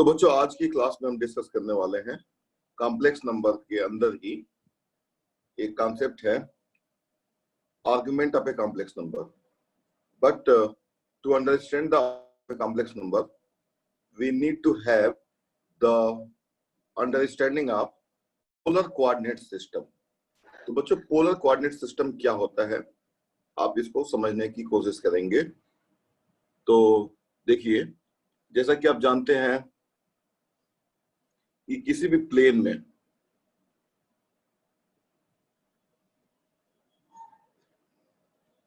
तो बच्चों आज की क्लास में हम डिस्कस करने वाले हैं कॉम्प्लेक्स नंबर के अंदर ही एक कॉन्सेप्ट है argument of a complex number. But to understand the complex number we need to have the understanding of polar coordinate system. तो बच्चों पोलर कोऑर्डिनेट सिस्टम क्या होता है आप इसको समझने की कोशिश करेंगे। तो देखिए, जैसा कि आप जानते हैं कि किसी भी प्लेन में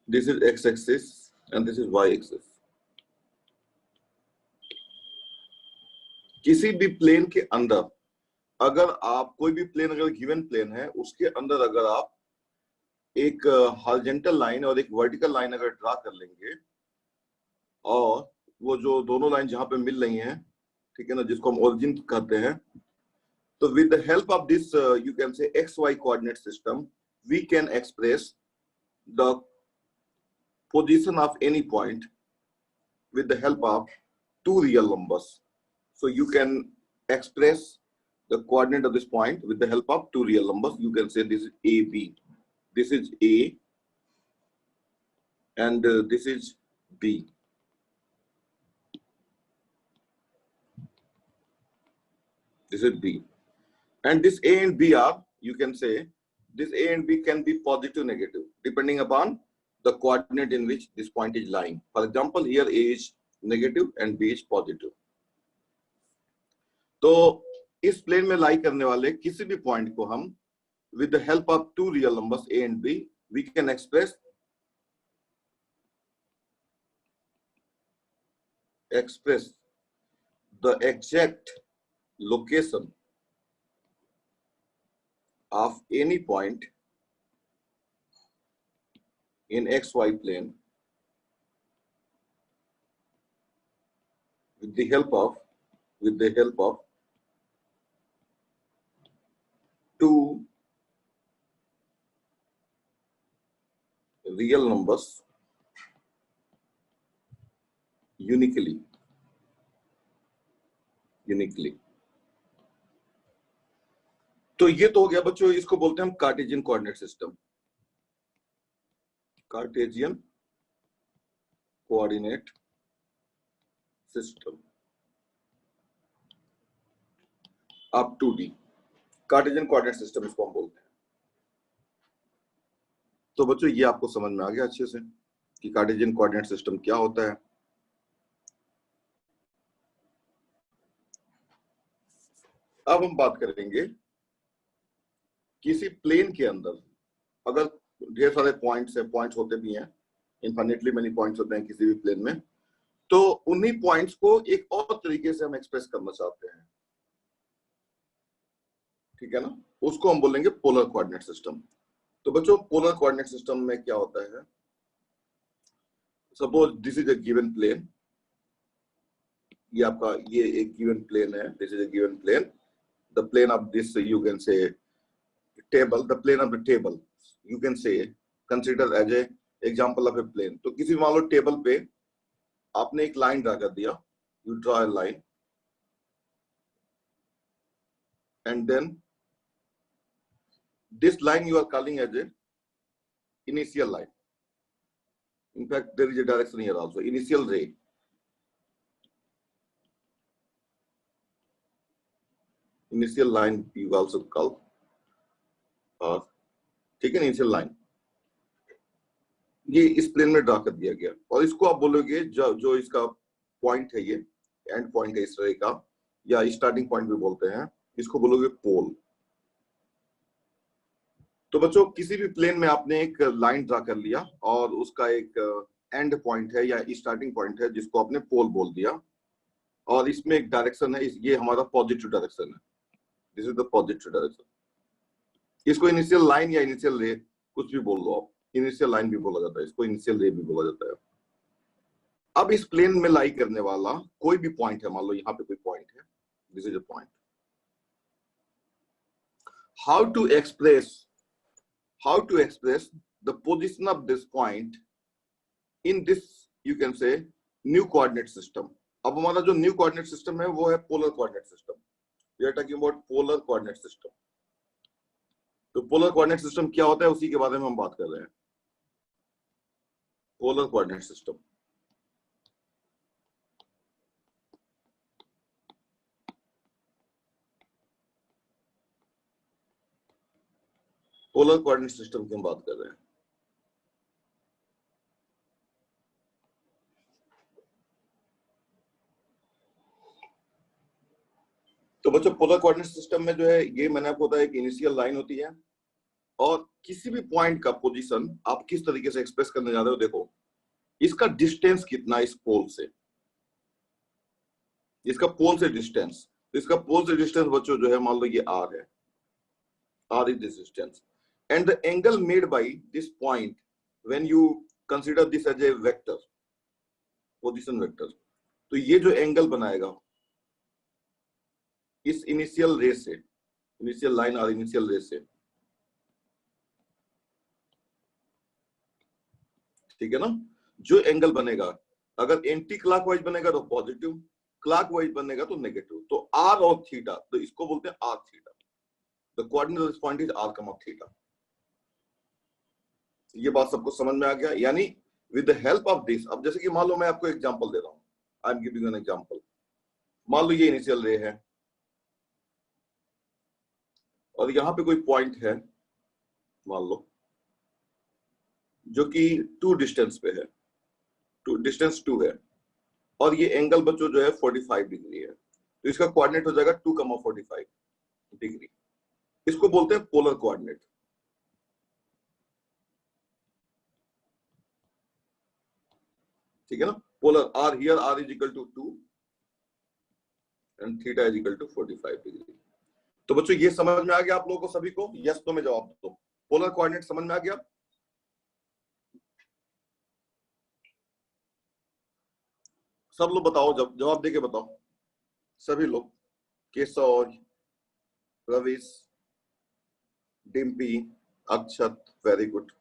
this is x axis and this is y axis, किसी भी प्लेन के अंदर अगर आप कोई भी प्लेन अगर गिवन प्लेन है उसके अंदर अगर आप एक हॉरिजॉन्टल लाइन और एक वर्टिकल लाइन अगर ड्रा कर लेंगे और वो जो दोनों लाइन जहां पे मिल रही हैं, ठीक है ना, जिसको हम ओरिजिन कहते हैं, तो with the help of this you can say xy coordinate system we can express the position of any point with the help of two real numbers. So you can express the coordinate of this point with the help of two real numbers. You can say this is AB, this is A, and this is B. This is B. And this A and B are, you can say, this A and B can be positive, negative, depending upon the coordinate in which this point is lying. For example, here A is negative and B is positive. तो इस plane में लाई करने वाले किसी भी point को हम with the help of two real numbers A and B, we can express the exact location of any point in xy plane with the help of two real numbers uniquely. तो ये तो हो गया बच्चों, इसको बोलते हैं हम Cartesian coordinate system. Cartesian coordinate system up two D, Cartesian coordinate system इसको हम बोलते हैं। तो बच्चों ये आपको समझ में आ गया अच्छे से कि कार्टेशियन कोऑर्डिनेट सिस्टम क्या होता है। अब हम बात करेंगे किसी प्लेन के अंदर अगर ढेर सारे पॉइंट्स होते भी हैं, इनफाइनेटली मेनी पॉइंट्स होते हैं किसी भी प्लेन में, तो उन्हीं पॉइंट्स को एक और तरीके से हम एक्सप्रेस करना चाहते हैं, ठीक है ना, उसको हम बोलेंगे पोलर कोऑर्डिनेट सिस्टम। तो बच्चों पोलर कोऑर्डिनेट सिस्टम में क्या होता है, suppose this is a given plane, ये आपका ये एक गिवन प्लेन है, this is a given plane, the plane of this you can say table, the plane of the table you can say consider as a example of a plane। तो किसी मान लो table पे आपने एक line draw कर दिया, you draw a line and then this line you are calling as a initial line. In fact there is a direction here also, initial ray। initial line you also call, और ठीक है, initial line ये इस plane में draw कर दिया गया और इसको आप बोलोगे जो इसका पॉइंट है, ये एंड पॉइंट है इस रे का, या स्टार्टिंग पॉइंट भी बोलते हैं, इसको बोलोगे पोल। तो बच्चों किसी भी प्लेन में आपने एक लाइन ड्रा कर लिया और उसका एक एंड पॉइंट है या स्टार्टिंग पॉइंट है जिसको आपने पोल बोल दिया, और इसमें एक डायरेक्शन है, ये हमारा पॉजिटिव डायरेक्शन है, this is the positive direction. इसको इनिशियल लाइन या इनिशियल रे कुछ भी बोल लो आप, इनिशियल लाइन भी बोला जाता है, इसको इनिशियल रे भी बोला जाता है। अब इस प्लेन में लाई करने वाला कोई भी पॉइंट है, मान लो यहाँ पे कोई पॉइंट है, this is a point, how to express the position of this point in this you can say new coordinate system. अब हमारा जो न्यू कोऑर्डिनेट सिस्टम है वो है polar coordinate system. We are talking about polar coordinate system. तो polar coordinate system क्या होता है उसी के बारे में हम बात कर रहे हैं। Polar coordinate system, polar coordinate system की हम बात कर रहे हैं। तो बच्चों पोलर कोऑर्डिनेट सिस्टम में जो है ये मैंने आपको बताया एक इनिशियल लाइन होती है और किसी भी पॉइंट का पोजीशन आप किस तरीके से एक्सप्रेस करने जा रहे हो। देखो इसका डिस्टेंस कितना इस पोल से, इसका पोल से डिस्टेंस, इसका पोल से डिस्टेंस बच्चों जो है मान लो ये r है, r is this distance and the angle made by this point when you consider this as a vector, position vector, तो ये जो एंगल बनाएगा इस इनिशियल रे से, इनिशियल लाइन और इनिशियल रे से, ठीक है ना, जो एंगल बनेगा अगर एंटी क्लॉकवाइज बनेगा तो पॉजिटिव, क्लॉकवाइज बनेगा तो नेगेटिव। तो r और थीटा, तो इसको बोलते हैं r theta. The coordinate of this point is r comma theta. ये बात सबको समझ में आ गया? यानी with the help of this, अब जैसे कि मान लो मैं आपको एग्जांपल दे रहा हूं, I am giving an example. मान लो ये इनिशियल रे है और यहाँ पे कोई पॉइंट है मान लो जो कि 2 डिस्टेंस पे है, डिस्टेंस 2 है और ये एंगल बच्चों जो है 45 डिग्री है, तो इसका कोऑर्डिनेट हो जाएगा 2,45 डिग्री। इसको बोलते हैं पोलर कोऑर्डिनेट। ठीक है ना, polar r here r is equal to 2 and theta is equal to 45 degree. तो बच्चों ये समझ में आ गया आप लोगों को सभी को? यस तो में जवाब दो। पोलर कोऑर्डिनेट समझ में आ गया? सब लोग बताओ, जवाब देके बताओ सभी लोग। केशव, रवीश, डिम्पी, अक्षत, वेरी गुड।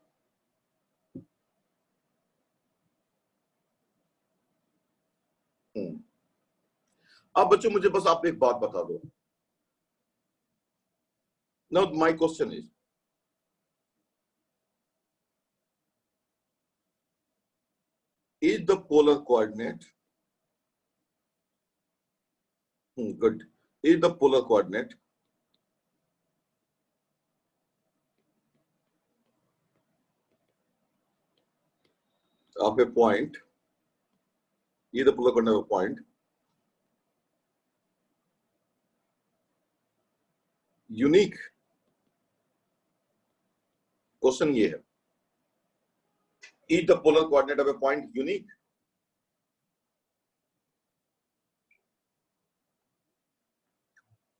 अब बच्चों मुझे बस आप एक बात बता दो। Now my question is the polar coordinate good, is the polar coordinate of a point, is the polar coordinate of a point unique? Question ये है, is the polar coordinate of a point unique?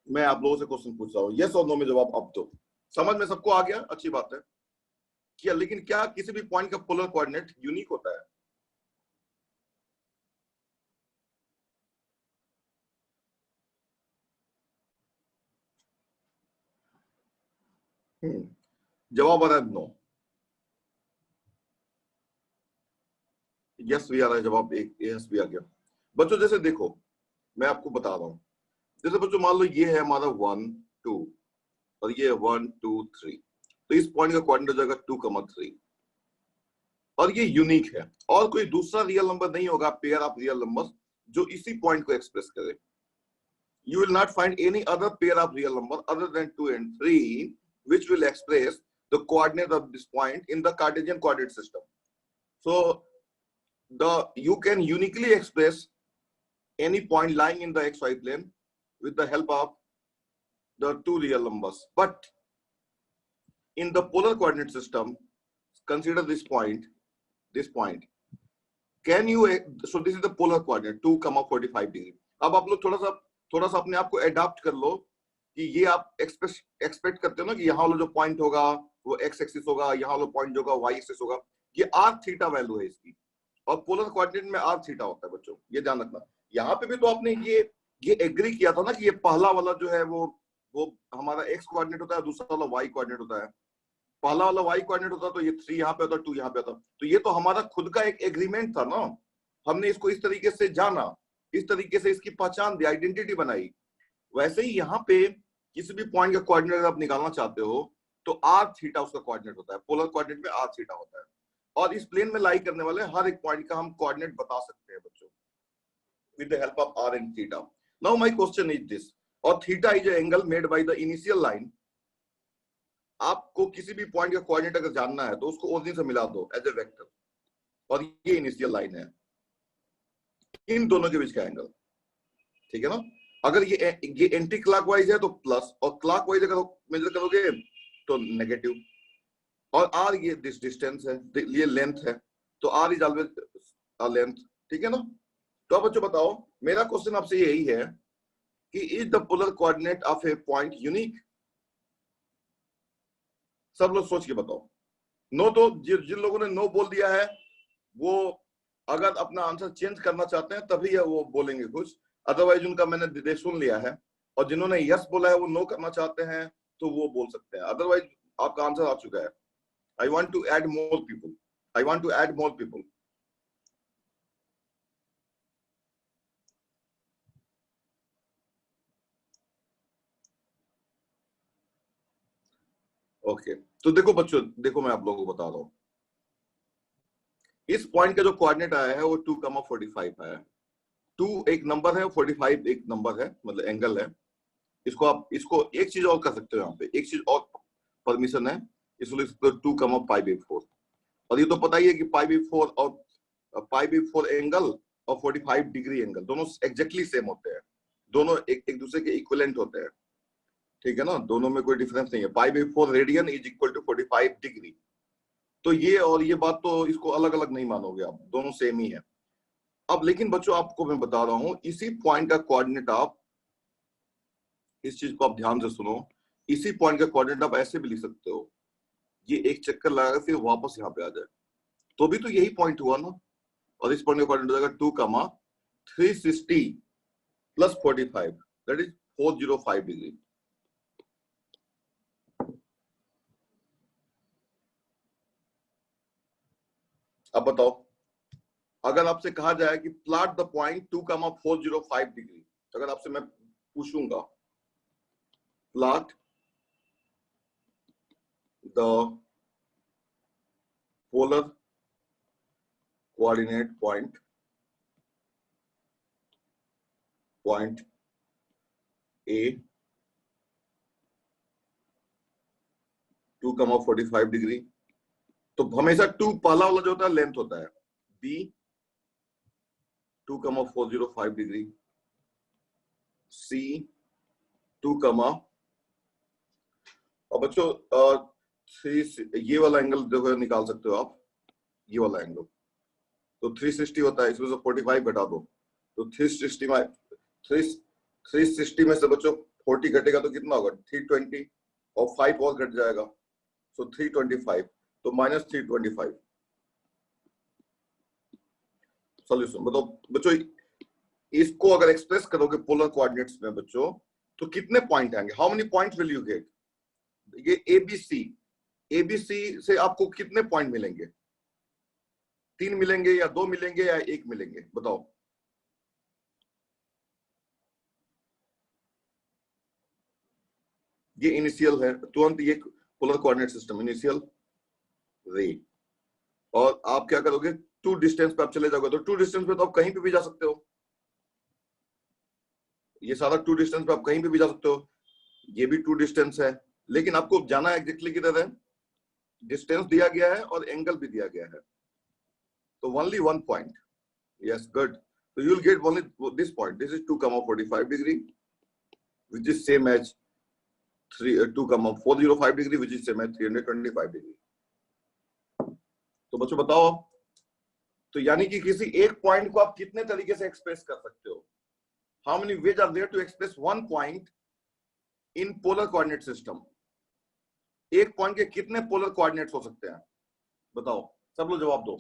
मैं आप लोगों से question पूछ रहा हूं, yes और नो में जवाब अब दो। समझ में सबको आ गया? अच्छी बात है। क्या लेकिन क्या किसी भी पॉइंट का पोलर कोऑर्डिनेट यूनिक होता है? जवाब आ रहा है नो। यस भी आ रहा है जवाब, एक यस भी आ गया। बच्चों जैसे देखो मैं आपको बता रहा हूं, जैसे बच्चों मान लो ये है हमारा 1 2 और ये 1 2 3, तो इस पॉइंट का कोऑर्डिनेट हो जाएगा 2,3 और ये यूनिक है और कोई दूसरा रियल नंबर नहीं होगा पेयर ऑफ रियल नंबर्स जो इसी पॉइंट को एक्सप्रेस करे। You will not find any other pair of real number other than 2 and 3 which will express the coordinate of this point in the Cartesian coordinate system. So you can uniquely express any point lying in the xy plane with the help of the 2 real numbers. But in the polar coordinate system, consider this point. Can you, so this is the polar coordinate 2,45 degree. अब आप लोग थोड़ा सा अपने आप को adapt कर लो कि ये आप एक्सपेक्ट करते हो ना कि यहाँ वाला जो पॉइंट होगा वो एक्स एक्सिस होगा, यहाँ वाला पॉइंट जो होगा वाई एक्सिस होगा। ये आर थीटा वैल्यू है इसकी और पोलर कोऑर्डिनेट में आर थीटा होता है बच्चों, ये ध्यान रखना। यहाँ पे भी तो आपने ये एग्री किया था ना कि ये पहला वाला जो है वो हमारा एक्स कोऑर्डिनेट होता है, दूसरा वाला वाई कोऑर्डिनेट होता है। पहला वाला वाई कोऑर्डिनेट होता तो ये 3 यहाँ पे होता, 2 यहाँ पे होता। तो ये तो हमारा खुद का एक एग्रीमेंट था ना, हमने इसको इस तरीके से जाना इस तरीके से इसकी पहचान दी, आइडेंटिटी बनाई। वैसे ही यहाँ पे किसी भी पॉइंट का कोऑर्डिनेट अगर आप निकालना चाहते हो तो आर थीटा उसका कोऑर्डिनेट होता है, पोलर कोऑर्डिनेट में आर थीटा होता है, और इस प्लेन में लाई करने वाले हर एक पॉइंट का हम कोऑर्डिनेट बता सकते हैं बच्चों with the help of r and theta. Now my question is this, और theta is an angle made by the initial line. आपको किसी भी पॉइंट का कोऑर्डिनेट अगर जानना है तो उसको ओरिजिन से मिला दो एज ए वेक्टर, और ये इनिशियल लाइन है, इन दोनों के बीच का एंगल, ठीक है ना। अगर ये एंटी क्लॉकवाइज है तो प्लस, और क्लॉकवाइज अगर मेजर करोगे तो नेगेटिव, और आर ये दिस डिस्टेंस है, ये लेंथ है, तो r is always a length, ठीक है ना। तो अब बच्चों बताओ, मेरा क्वेश्चन आपसे यही है कि is the polar coordinate of A point unique. सब लोग सोच के बताओ। नो तो जिन लोगों ने नो बोल दिया है वो अगर अपना आंसर चेंज करना चाहते हैं तभी वो बोलेंगे कुछ, अदरवाइज उनका मैंने सुन लिया है। और जिन्होंने यस बोला है वो नो करना चाहते हैं तो वो बोल सकते हैं, अदरवाइज आपका आंसर आ चुका है। I want to add more people, I want to add more people. Okay, तो देखो बच्चों, देखो मैं आप लोगों को बता रहा हूं, इस पॉइंट का जो कोऑर्डिनेट आया है वो 2,45 आया है। 2 एक नंबर है, 45 एक नंबर है, मतलब एंगल है। इसको आप इसको एक चीज और कर सकते हो, यहाँ पे एक चीज और परमिशन है, इसको लिख सकते हो 2,π/4। और ये तो पता ही है कि π/4 और π/4 एंगल और 45 डिग्री एंगल दोनों एग्जैक्टली सेम होते हैं, दोनों एक दूसरे के इक्विवेलेंट होते हैं, ठीक है ना, दोनों में कोई डिफरेंस नहीं है। π/4 radian is equal to 45 degree. तो ये और ये बात तो इसको अलग अलग नहीं मानोगे आप, दोनों सेम ही है। अब लेकिन बच्चों आपको मैं बता रहा हूं, इसी पॉइंट का कोऑर्डिनेट आप, इस चीज को आप ध्यान से सुनो, इसी पॉइंट का कोऑर्डिनेट आप ऐसे भी लिख सकते हो, ये एक चक्कर लगा फिर वापस यहाँ पे आ जाए, तो भी तो यही पॉइंट हुआ ना। और इस पॉइंट का कोऑर्डिनेट हो जाएगा 2,360 प्लस 45, दैट इज 405 डिग्री। अब बताओ, अगर आपसे कहा जाए कि प्लॉट द पॉइंट 2,405 डिग्री, अगर आपसे मैं पूछूंगा plot the polar coordinate point A 2,45 degree, तो हमेशा 2 पहला वाला जो होता है लेंथ होता है, बी 2,405 डिग्री, सी 2, और बच्चों ये वाला एंगल देखो निकाल सकते हो आप, ये वाला एंगल तो 360 होता है, इसमें से 45 घटा दो तो 360 में 360 में से बच्चों 40 घटेगा तो कितना होगा 320, और 5 और घट जाएगा, सो 325, तो -325। सॉल्यूशन बताओ बच्चों, इसको अगर एक्सप्रेस करोगे पोलर कोऑर्डिनेट्स में बच्चों तो कितने पॉइंट आएंगे, how many point will you get. ये एबीसी से आपको कितने पॉइंट मिलेंगे, 3 मिलेंगे या 2 मिलेंगे या 1 मिलेंगे, बताओ। ये इनिशियल है, तुरंत ये पोलर कोऑर्डिनेट सिस्टम इनिशियल रे, और आप क्या करोगे, 2 डिस्टेंस पे आप चले जाओगे, तो 2 डिस्टेंस पे तो आप कहीं पे भी जा सकते हो, ये सारा 2 डिस्टेंस पे आप कहीं पे भी जा सकते हो, ये भी 2 डिस्टेंस है, लेकिन आपको जाना एग्जैक्टली किधर है, डिस्टेंस दिया गया है और एंगल भी दिया गया है, तो only 1 point, yes good, so you will get only this point, this is 2,45 degree which is same as 2,405 degree which is same as 325 degree। तो बच्चों बताओ, तो यानी कि किसी एक पॉइंट को आप कितने तरीके से एक्सप्रेस कर सकते हो, how many ways are there to express one point in polar coordinate system. एक पॉइंट के कितने पोलर कोऑर्डिनेट्स हो सकते हैं, बताओ, सब लोग जवाब दो।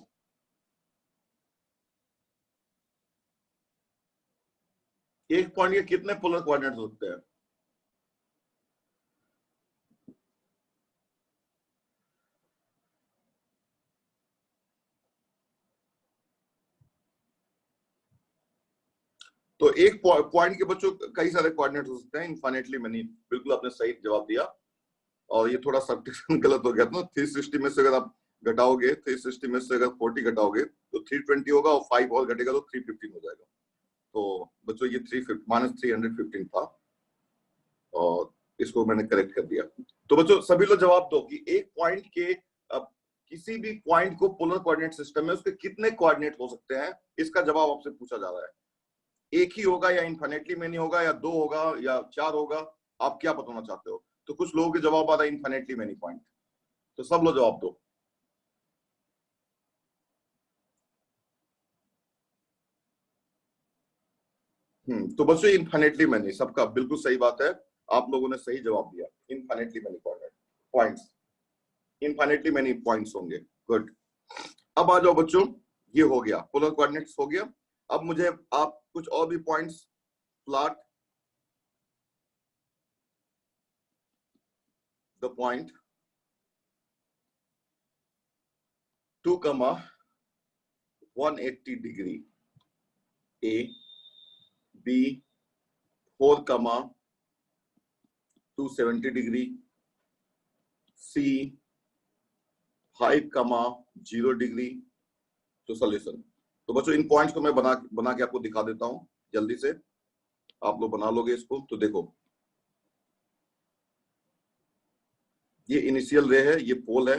एक पॉइंट के कितने पोलर कोऑर्डिनेट्स हो सकते हैं, तो एक पॉइंट के बच्चों कई सारे कोऑर्डिनेट हो सकते हैं, इनफाइनाइटली मैनी। बिल्कुल आपने सही जवाब दिया। और ये थोड़ा सब्ट्रैक्शन गलत हो गया था ना। 360 में से अगर आप घटाओगे, 360 में से अगर 40 घटाओगे तो 320 होगा, और 5 और घटेगा तो 315 हो जाएगा। तो बच्चों ये -315 था, और इसको मैंने करेक्ट कर दिया। तो बच्चों सभी लोग जवाब दो कि एक पॉइंट के, अब किसी भी पॉइंट को पोलर कोऑर्डिनेट सिस्टम में उसके कितने कोऑर्डिनेट हो सकते हैं, इसका जवाब आपसे पूछा जा रहा है। एक ही होगा, या इनफाइनेटली मेनी होगा, या 2 होगा, या 4 होगा, आप क्या बताना चाहते हो? तो कुछ लोगों के जवाब आ रहा है इनफाइनेटली मेनी पॉइंट। तो सब लोग जवाब दो। तो बच्चों इनफाइनेटली मेनी, सबका बिल्कुल सही बात है। आप लोगों ने सही जवाब दिया, infinitely many points, infinitely many points होंगे। गुड। अब आ जाओ बच्चों, ये हो गया, पोलर कोऑर्डिनेट्स हो गया। अब मुझे आप कुछ और भी points plot the point 2, 180 degree A, B 4, 270 degree, C 5, 0 degree. तो सॉल्यूशन। तो बच्चों इन पॉइंट्स को मैं बना के आपको दिखा देता हूं जल्दी से, आप लोग बना लोगे इसको। तो देखो, ये इनिशियल रे है, ये पोल है,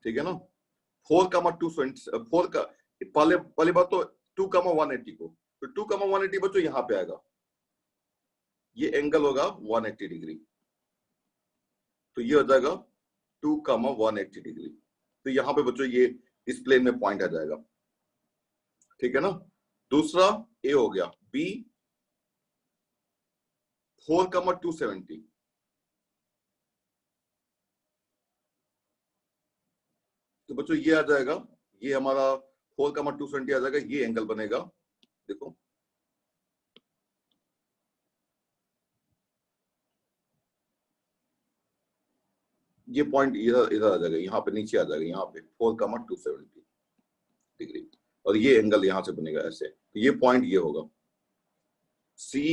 ठीक है ना। 4, 220, 4 का पहले बात तो 2, 180 को, तो 2, 180 बच्चों यहां पे आएगा, ये एंगल होगा 180 डिग्री। तो ये हो जाएगा 2, 180 डिग्री। तो यहां पे बच्चों ये इस प्लेन में पॉइंट आ जाएगा, ठीक है ना। दूसरा ए हो गया, बी 4, 270। तो बच्चों ये आ जाएगा, ये हमारा 4, 270 आ जाएगा, ये एंगल बनेगा। देखो ये पॉइंट इधर इधर आ जाएगा, यहाँ पे नीचे आ जाएगा, यहाँ पे 4, 270 डिग्री, और ये एंगल यहां से बनेगा ऐसे। तो ये पॉइंट ये होगा सी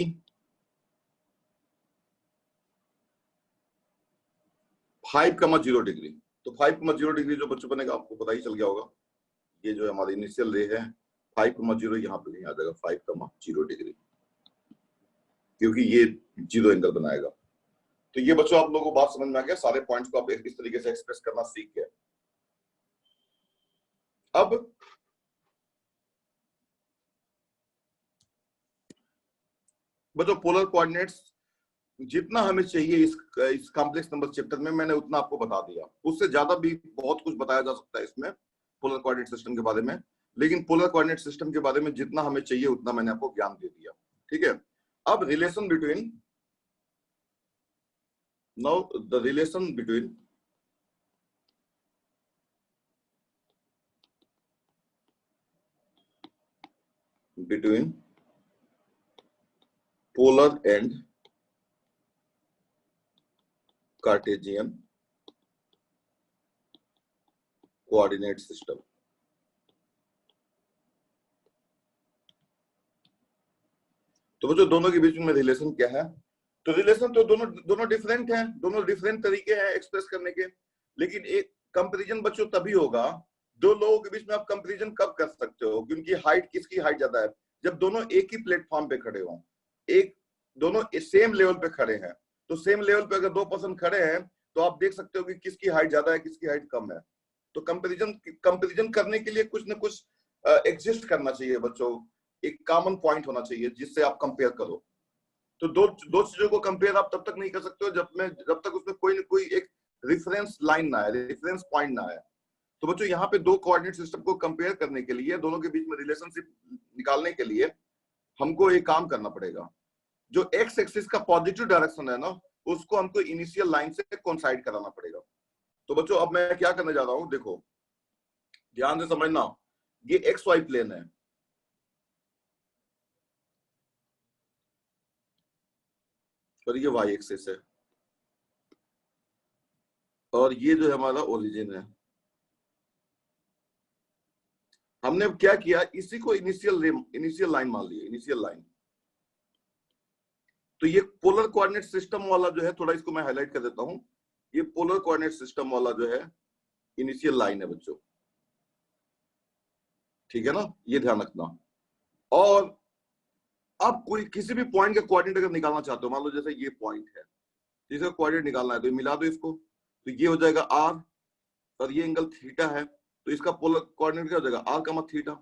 5, 0 डिग्री। तो 5, 0 डिग्री जो बच्चों बनेगा, आपको पता ही चल गया होगा, ये जो हमारी इनिशियल रे है 5, 0 यहाँ पे नहीं आ जाएगा, 5, 0 डिग्री, क्योंकि ये 0 एंगल बनाएगा। तो ये बच्चों आप लोगों को बात समझ में आ गया, सारे पॉइंट्स को आप इस तरीके से एक्सप्रेस करना सीख गए। अब बच्चों पोलर कोऑर्डिनेट्स जितना हमें चाहिए इस कॉम्प्लेक्स नंबर चैप्टर में, मैंने उतना आपको बता दिया। उससे ज्यादा भी बहुत कुछ बताया जा सकता है इसमें पोलर कोऑर्डिनेट सिस्टम के बारे में, लेकिन पोलर कोऑर्डिनेट सिस्टम के बारे में जितना हमें चाहिए उतना मैंने आपको ज्ञान दे दिया, ठीक है। अब relation between, now the relation between polar and Cartesian coordinate system। तो बच्चों दोनों के बीच में रिलेशन क्या है? तो रिलेशन तो दोनों डिफरेंट हैं, दोनों डिफरेंट तरीके हैं एक्सप्रेस करने के, लेकिन एक कंपैरिजन बच्चों तभी होगा, दो लोगों के बीच में आप कंपैरिजन कब कर सकते हो कि उनकी हाइट, किसकी हाइट ज्यादा है? जब दोनों एक ही प्लेटफॉर्म पे खड़े हों, एक दोनों सेम लेवल पे खड़े हैं। तो सेम लेवल पे अगर 2 पर्सन खड़े हैं तो आप देख सकते हो कि किसकी हाइट ज्यादा है, किसकी हाइट कम है। तो कंपैरिजन करने के लिए कुछ ना कुछ एग्जिस्ट करना चाहिए बच्चों, एक कॉमन पॉइंट होना चाहिए जिससे आप कंपेयर करो। तो दो चीजों को कंपेयर आप तब तक नहीं कर सकते हो जब तक उसमें कोई ना कोई एक रेफरेंस लाइन ना है, रेफरेंस पॉइंट ना है। तो बच्चों यहाँ पे दो कोऑर्डिनेट सिस्टम को कंपेयर करने के लिए, दोनों के बीच में रिलेशनशिप निकालने के लिए हमको एक काम करना पड़ेगा। जो एक्स एक्सिस का पॉजिटिव डायरेक्शन है ना, उसको हमको इनिशियल लाइन से कोइंसाइड कराना पड़ेगा। तो बच्चों अब मैं क्या करने जा रहा हूं, देखो ध्यान से समझना, ये एक्स वाई प्लेन है, और ये वाई एक्सिस है, और ये जो है हमारा ओरिजिन है। हमने क्या किया, इसी को इनिशियल लाइन मान लिया, इनिशियल लाइन। तो ये पोलर कोऑर्डिनेट सिस्टम वाला जो है, थोड़ा इसको मैं हाईलाइट कर देता हूं, ये पोलर कोऑर्डिनेट सिस्टम वाला जो है इनिशियल लाइन है बच्चों, ठीक है ना, ये ध्यान रखना। और अब कोई किसी भी पॉइंट का कोऑर्डिनेट अगर निकालना चाहते हो, मान लो जैसे ये पॉइंट है, जिसका कोऑर्डिनेट निकालना है, तो मिला दो इसको, तो ये हो जाएगा आर, और ये एंगल थीटा है, तो इसका पोलर कोऑर्डिनेट क्या हो जाएगा, आर का मत थीटा।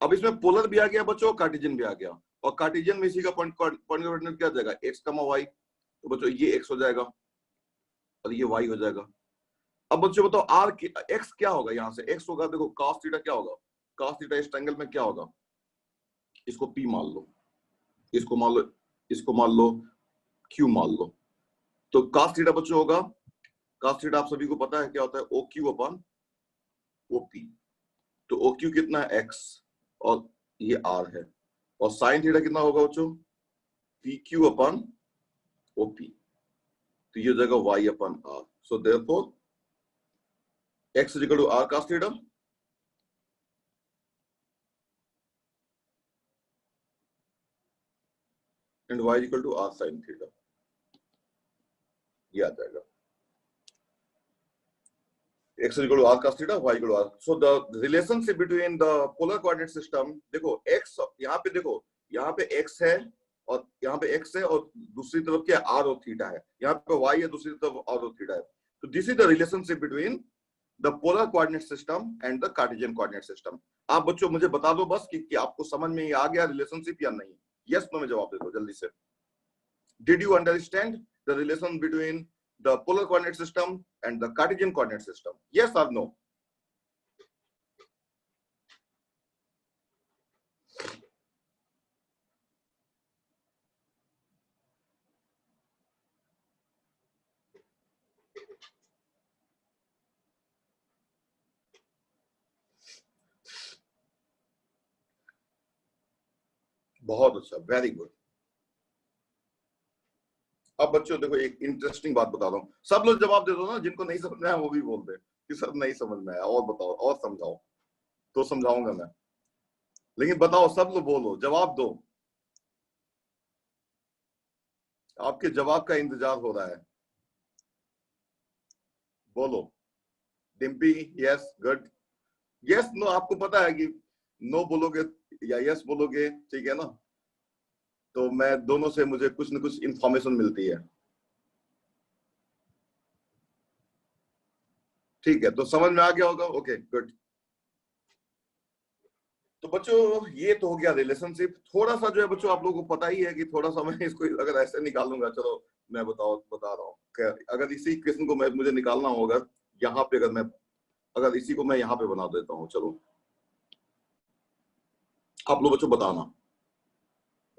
अब इसमें पोलर भी आ गया बच्चों, कार्टेशियन भी आ गया, और कार्टेशियन में इसी का पॉइंट कोऑर्डिनेट क्या हो जाएगा, एक्स कमा वाई, तो बच्चों ये एक्स हो जाएगा और ये वाई हो जाएगा। अब बच्चों बताओ आर एक्स क्या होगा, यहाँ से एक्स होगा, देखो cos थीटा क्या होगा, cos थीटा इस ट्रायंगल में क्या होगा, इसको P मान लो, इसको मान लो, इसको मान लो Q मान लो, तो cos थीटा बच्चों होगा, cos थीटा आप सभी को पता है क्या होता है, OQ अपन OP, तो OQ कितना है x, और ये R है, और sin थीटा कितना होगा बच्चों, PQ अपन OP, तो ये हो जाएगा y upon R। So therefore x is equal to R cos theta, and y equal to R sin theta, ये आ जाएगा x is equal to r cos theta, y equal to r. So the relationship between the polar coordinate system, देखो x यहाँ पे, देखो यहाँ पे x है और यहाँ पे x है, और दूसरी तरफ क्या r और थीटा है, यहाँ पे y है, दूसरी तरफ r और थीटा है। तो this is the relationship between the polar coordinate system and the Cartesian coordinate system. आप बच्चों मुझे बता दो बस कि आपको समझ में आ गया रिलेशनशिप या नहीं, यस नो में जवाब दे दो जल्दी से। Did you understand the relation between the polar coordinate system and the Cartesian coordinate system? Yes or no? बहुत अच्छा, वेरी गुड। अब बच्चों देखो एक इंटरेस्टिंग बात बता रहा हूँ, सब लोग जवाब दे दो ना, जिनको नहीं समझ में आया वो भी बोल दे कि सर नहीं समझ में आया, और बताओ और समझाओ, तो समझाऊंगा मैं, लेकिन बताओ सब लोग बोलो, जवाब दो, आपके जवाब का इंतजार हो रहा है, बोलो। Dimpy yes, good, yes no, आपको पता है कि नो बोलोगे या यस बोलोगे, ठीक है ना, तो मैं दोनों से मुझे कुछ न कुछ इंफॉर्मेशन मिलती है, ठीक है, तो समझ में आ गया होगा, ओके गुड। तो बच्चों ये तो हो गया रिलेशनशिप, थोड़ा सा जो है बच्चों आप लोगों को पता ही है कि थोड़ा सा मैं इसको अगर ऐसे निकालूंगा, चलो मैं बता रहा हूँ, अगर इसी क्वेश्चन को मुझे निकालना होगा यहाँ पे, अगर इसी को मैं यहाँ पे बना देता हूँ, चलो आप लोग बच्चों बताना।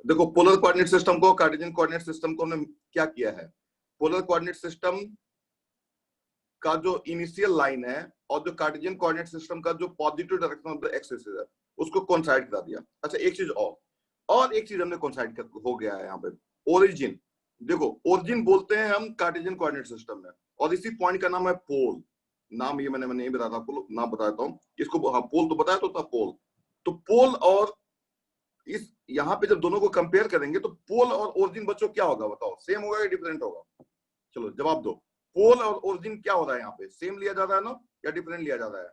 देखो पोलर कोऑर्डिनेट सिस्टम को, कार्टेशियन कोऑर्डिनेट सिस्टम को हमने क्या किया है, पोलर कोऑर्डिनेट सिस्टम का जो इनिशियल लाइन है और जो कार्टेशियन कोऑर्डिनेट सिस्टम का जो positive direction of the x axis है, उसको कोइंसाइड करा दिया। अच्छा एक चीज और एक चीज हमने कोइंसाइड हो गया है यहाँ पे, ओरिजिन। देखो ओरिजिन बोलते हैं हम कार्टेशियन कोऑर्डिनेट सिस्टम में, और इसी पॉइंट का नाम है पोल। नाम ये मैंने नहीं बताया था आपको, नाम बताता हूँ इसको, हाँ पोल तो बताया तो था, पोल। तो पोल और इस यहाँ पे जब दोनों को कंपेयर करेंगे तो पोल और ओरिजिन बच्चों क्या होगा बताओ, सेम होगा या डिफरेंट होगा, चलो जवाब दो। पोल और ओरिजिन क्या हो रहा है यहाँ पे, सेम लिया जा रहा है ना या डिफरेंट लिया जा रहा है,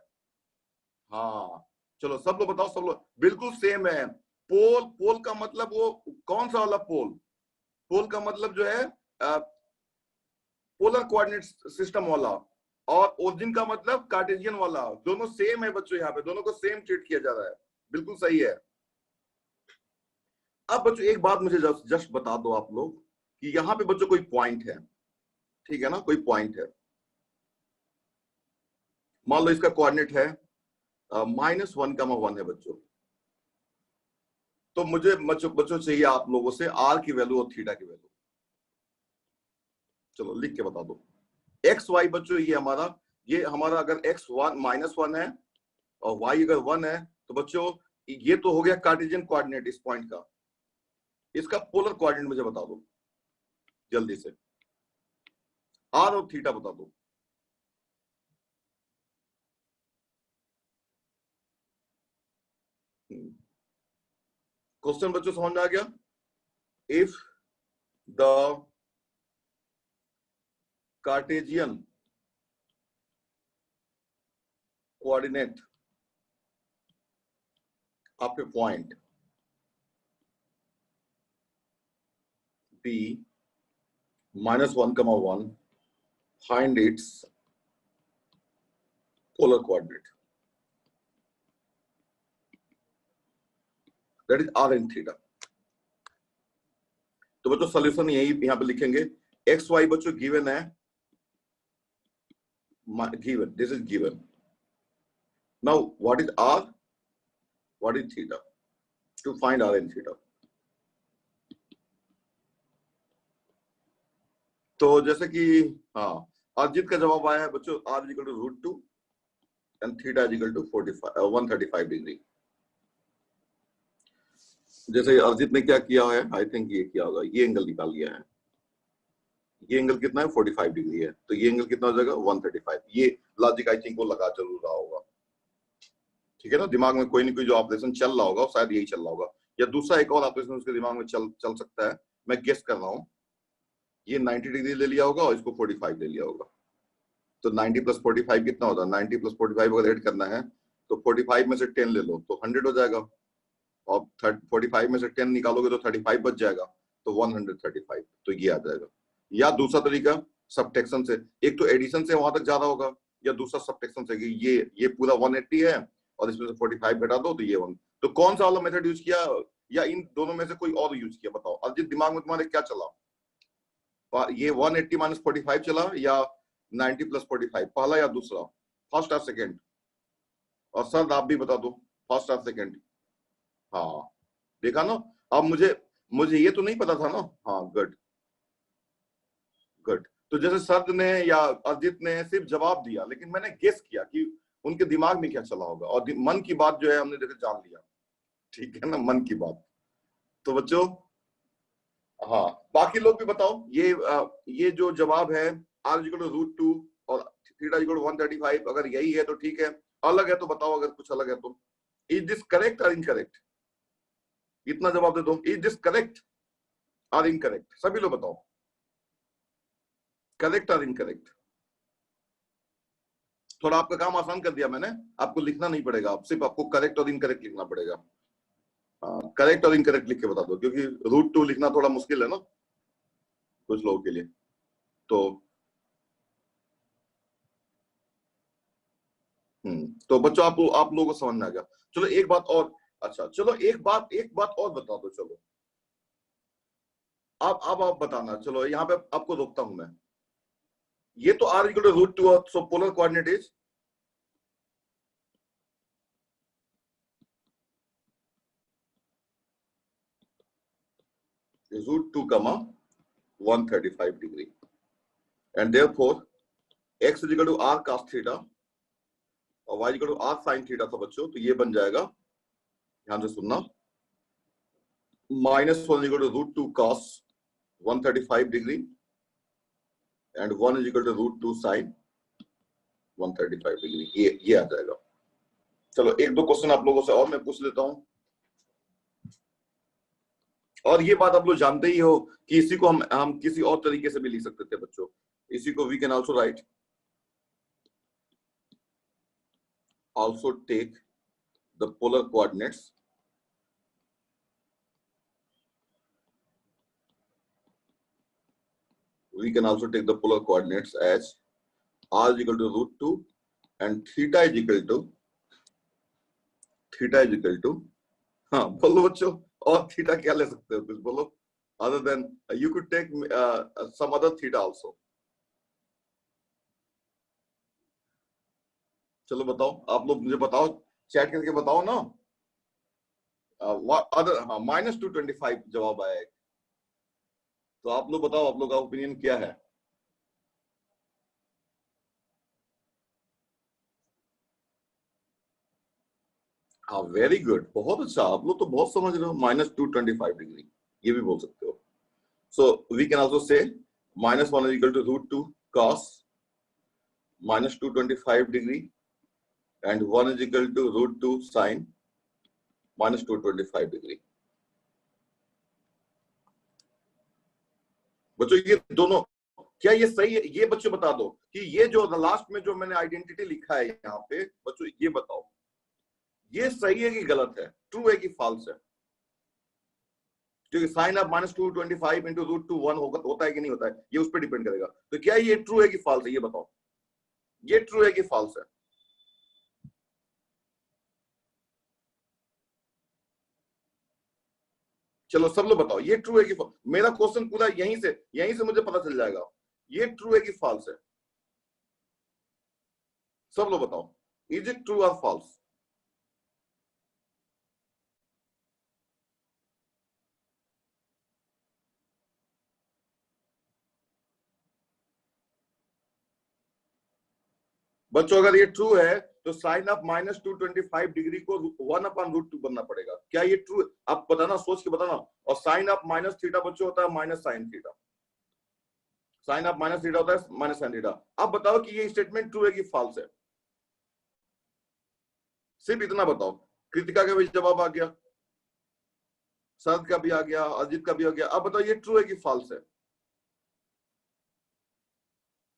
हाँ चलो सब लोग बताओ, सब लोग बिल्कुल सेम है। पोल, पोल का मतलब वो कौन सा वाला पोल, पोल का मतलब जो है पोलर कोऑर्डिनेट सिस्टम वाला, और ओरिजिन का मतलब कार्टेशियन वाला, दोनों सेम है बच्चों, यहाँ पे दोनों को सेम ट्रीट किया जा रहा है, बिल्कुल सही है। अब बच्चों एक बात मुझे जस्ट बता दो आप लोग कि यहाँ पे बच्चों कोई पॉइंट है, ठीक है ना, कोई पॉइंट है, मान लो इसका कोऑर्डिनेट है -1,1 है बच्चों, तो मुझे बच्चों चाहिए आप लोगों से आर की वैल्यू और थीटा की वैल्यू, चलो लिख के बता दो। एक्स वाई बच्चों ये हमारा अगर एक्स -1 है और वाई अगर 1 है, तो बच्चों ये तो हो गया कार्टेशियन कोऑर्डिनेट इस पॉइंट का, इसका पोलर कोऑर्डिनेट मुझे बता दो जल्दी से, आर और थीटा बता दो। क्वेश्चन बच्चों समझ में आ गया? If the Cartesian coordinate of A point P -1, 1, find its polar coordinate, that is r and theta. तो बच्चों सॉल्यूशन यही यहां पे लिखेंगे। एक्स वाई बच्चों गिवन है, given, this is given. Now what is r, what is theta, to find r and theta। तो जैसे कि हाँ, अर्जित का जवाब आया है बच्चों r equal to √2 and theta equal to 135 degree. जैसे अर्जित ने क्या किया है, आई थिंक ये किया होगा, ये एंगल निकाल लिया है। ये एंगल कितना है, 45 डिग्री है, तो ये एंगल कितना हो जाएगा, 135। ये लॉजिक आई थिंक वो लगा जरूर रहा होगा, ठीक है ना। दिमाग में कोई नहीं कोई जो ऑपरेशन चल रहा होगा, शायद यही चल रहा होगा, या दूसरा एक और ऑपरेशन उसके दिमाग में चल सकता है। मैं गेस कर रहा हूँ, ये 90 डिग्री ले लिया होगा और इसको 45 ले लिया होगा। तो 90 + 45 कितना होता है, 90 + 45 अगर ऐड करना है तो 45 में से 10 ले लो तो 100 हो जाएगा, और 45 में से 10 निकालोगे तो 35 बच जाएगा, तो 135, तो ये आ जाएगा। या दूसरा तरीका सब्ट्रैक्शन से, एक तो एडिशन से वहां तक ज्यादा होगा, या दूसरा सब्ट्रैक्शन से, ये पूरा 180 है और इसमें से 45 घटा दो तो ये 1। तो कौन सा वाला मेथड यूज किया, या इन दोनों में से कोई और यूज किया, बताओ। अर्जित दिमाग में तुम्हारे क्या चला, ये 180 - 45 चला या 90 + 45, पहला या दूसरा, फर्स्ट और सेकंड? और सर आप भी बता दो, फर्स्ट और सेकंड? हाँ देखा ना। अब मुझे ये तो नहीं पता था ना। हाँ गुड गुड। तो जैसे सर ने या अजित ने सिर्फ जवाब दिया, लेकिन मैंने गेस किया कि उनके दिमाग में क्या चला होगा, और मन की बात जो है हमने देखा जान लिया, ठीक है ना, मन की बात। तो बच्चों हाँ, बाकी लोग भी बताओ, ये जो जवाब है r = √2 और थीटा = 135, अगर यही है तो ठीक है, अलग है तो बताओ, अगर कुछ अलग है तो। इज दिस करेक्ट और इनकरेक्ट? इतना जवाब दे दो, इज दिस करेक्ट और इनकरेक्ट, सभी लोग बताओ, करेक्ट और इनकरेक्ट। थोड़ा आपका काम आसान कर दिया मैंने, आपको लिखना नहीं पड़ेगा, आप सिर्फ आपको करेक्ट और इनकरेक्ट लिखना पड़ेगा। करेक्ट और इनकरेक्ट लिख के बता दो, क्योंकि √2 लिखना थोड़ा मुश्किल है ना कुछ लोगों के लिए। तो बच्चों आप लोगों को समझ में आ गया। चलो एक बात और, अच्छा चलो एक बात और बता दो। चलो आप बताना, चलो यहाँ पे आपको रोकता हूं मैं। ये तो r = √2, so polar coordinate is √2, 135 degree, and therefore x = r cos theta और y = r sin थीटा था बच्चों। तो ये बन जाएगा, ध्यान से सुनना, -1 = √2 cos 135 degree and 1 = √2 sin 135 degree, ये आ जाएगा। चलो एक दो क्वेश्चन आप लोगों से और मैं पूछ लेता हूं। और ये बात आप लोग जानते ही हो कि इसी को हम किसी और तरीके से भी लिख सकते थे बच्चों। इसी को we can also write, also take the polar coordinates we can also take the polar coordinates as r is equal to √2 and theta is equal to हाँ बोलो बच्चों, और थीटा क्या ले सकते हो, कुछ बोलो, other than you could take some other theta also। चलो बताओ, आप लोग मुझे बताओ, चैट करके बताओ ना। अदर हाँ, -225 जवाब आया है, तो आप लोग बताओ, आप लोग का ओपिनियन क्या है। हाँ वेरी गुड, बहुत अच्छा, आप लोग तो बहुत समझ रहे हो। -225 डिग्री ये भी बोल सकते हो। So we can also say -1 is equal to √2 cos -225 degree and 1 is equal to √2 sin -225 degree. बच्चों ये दोनों क्या ये सही है? ये बच्चों बता दो कि ये जो लास्ट में जो मैंने आइडेंटिटी लिखा है यहाँ पे, बच्चों ये बताओ ये सही है कि गलत है, ट्रू है कि फॉल्स है? क्योंकि साइन ऑफ -225 इंटू √2 1 होता है कि नहीं होता है, ये उस पर डिपेंड करेगा। तो क्या ये ट्रू है कि फॉल्स है, ये बताओ। ये ट्रू है कि फॉल्स है? चलो सब लोग बताओ ये ट्रू है कि फॉल्स। मेरा क्वेश्चन पूरा यहीं से मुझे पता चल जाएगा ये ट्रू है कि फॉल्स है। सब लोग बताओ, इज इट ट्रू और फॉल्स? बच्चों अगर ये ट्रू है तो साइन ऑफ -225 डिग्री को 1/√2 बनना पड़ेगा। क्या ये ट्रू? आप बताना, सोच के बताना। और साइन ऑफ माइनस थीटा बच्चों होता है minus sine theta. Sine of minus theta होता है माइनस साइन थीटा। अब बताओ कि ये स्टेटमेंट ट्रू है कि फॉल्स है? सिर्फ इतना बताओ। कृतिका का भी जवाब आ गया, शरद का भी आ गया, अजित का भी आ गया। अब बताओ ये ट्रू है कि फॉल्स है?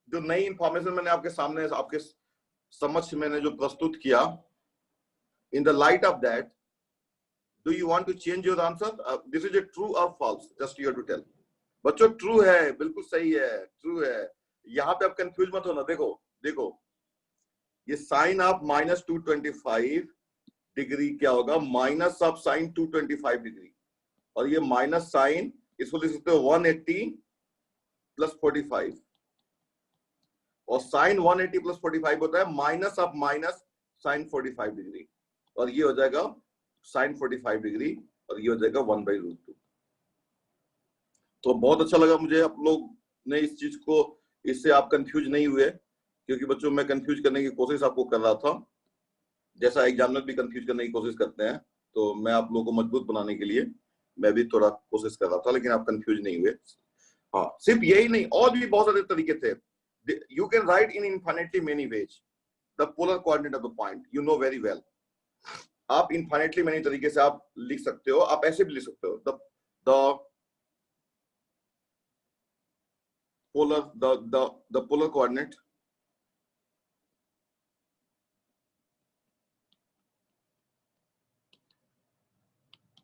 जो नई इंफॉर्मेशन मैंने आपके सामने आपके समक्ष मैंने जो प्रस्तुत किया, in the light of that do you want to change your answer? This is a true और false, just you have to tell. बच्चों ट्रू है, बिल्कुल सही है, ट्रू है। यहाँ पे आप कंफ्यूज मत होना। देखो देखो, ये साइन ऑफ -225 डिग्री क्या होगा? Minus of sine 225 degree. और ये माइनस साइन, इसको लिख सकते हो 180 + 45। और साइन 180 + 45 होता है minus of minus sine 45 degree. और ये हो जाएगा साइन 45 डिग्री, और ये हो जाएगा 1/√2। तो बहुत अच्छा लगा मुझे आप लोग ने इस चीज को, इससे आप कंफ्यूज नहीं हुए। क्योंकि बच्चों मैं कंफ्यूज करने की कोशिश आपको कर रहा था, जैसा एग्जामिनर भी कंफ्यूज करने की कोशिश करते हैं। तो मैं आप लोगों को मजबूत बनाने के लिए मैं भी थोड़ा कोशिश कर रहा था, लेकिन आप कंफ्यूज नहीं हुए। हाँ, सिर्फ यही नहीं, और भी बहुत सारे तरीके थे। You can write in infinitely many ways the polar coordinate of the point, you know very well. आप इनफाइनेटली मेनी तरीके से आप लिख सकते हो। आप ऐसे भी लिख सकते हो, the polar coordinate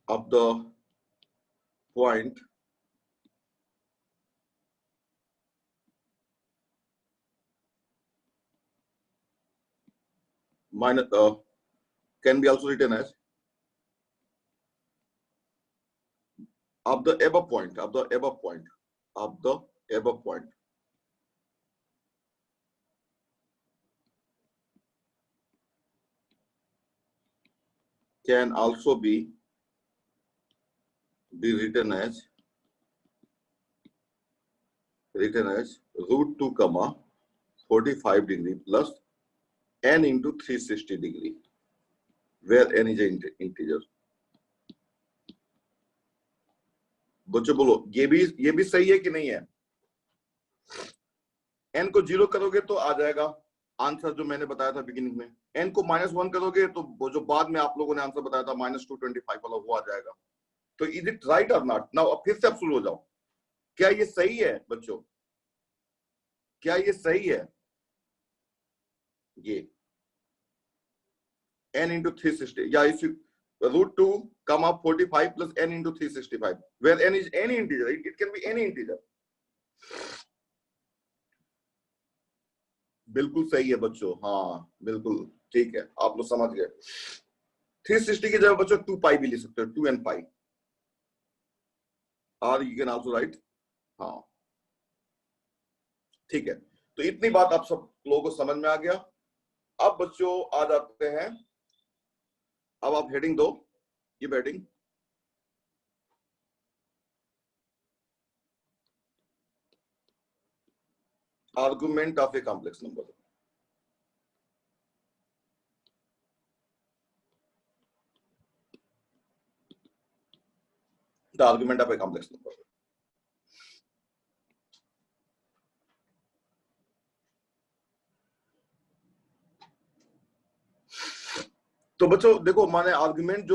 of the point minus can be also written as of the above point can also be written as √2, 45 degree plus n into 360 degree, where n is an integer. बच्चों बोलो ये भी सही है कि नहीं है? n को 0 करोगे तो आ जाएगा आंसर जो मैंने बताया था बिगिनिंग में। n को -1 करोगे तो वो जो बाद में आप लोगों ने आंसर बताया था -225 वाला, वो आ जाएगा। तो इज इट राइट और नॉट? नाउ अब फिर से आप शुरू हो जाओ। क्या ये सही है बच्चों? क्या ये सही है? ये n into 360, yeah, if you √2, 45 plus n into 365, where n is any integer, it can be any integer. बिल्कुल सही है बच्चों, हाँ बिल्कुल ठीक है, आप लोग समझ गए। 360 की जगह बच्चों 2 पाई भी लिख सकते हो, 2n पाई, और यू कैन आल्सो राइट। हाँ ठीक है, तो इतनी बात आप सब लोगों को समझ में आ गया। अब बच्चों आ जाते हैं, अब आप हेडिंग दो, ये heading argument of a complex number. The argument of a complex number. तो बच्चों देखो, माने argument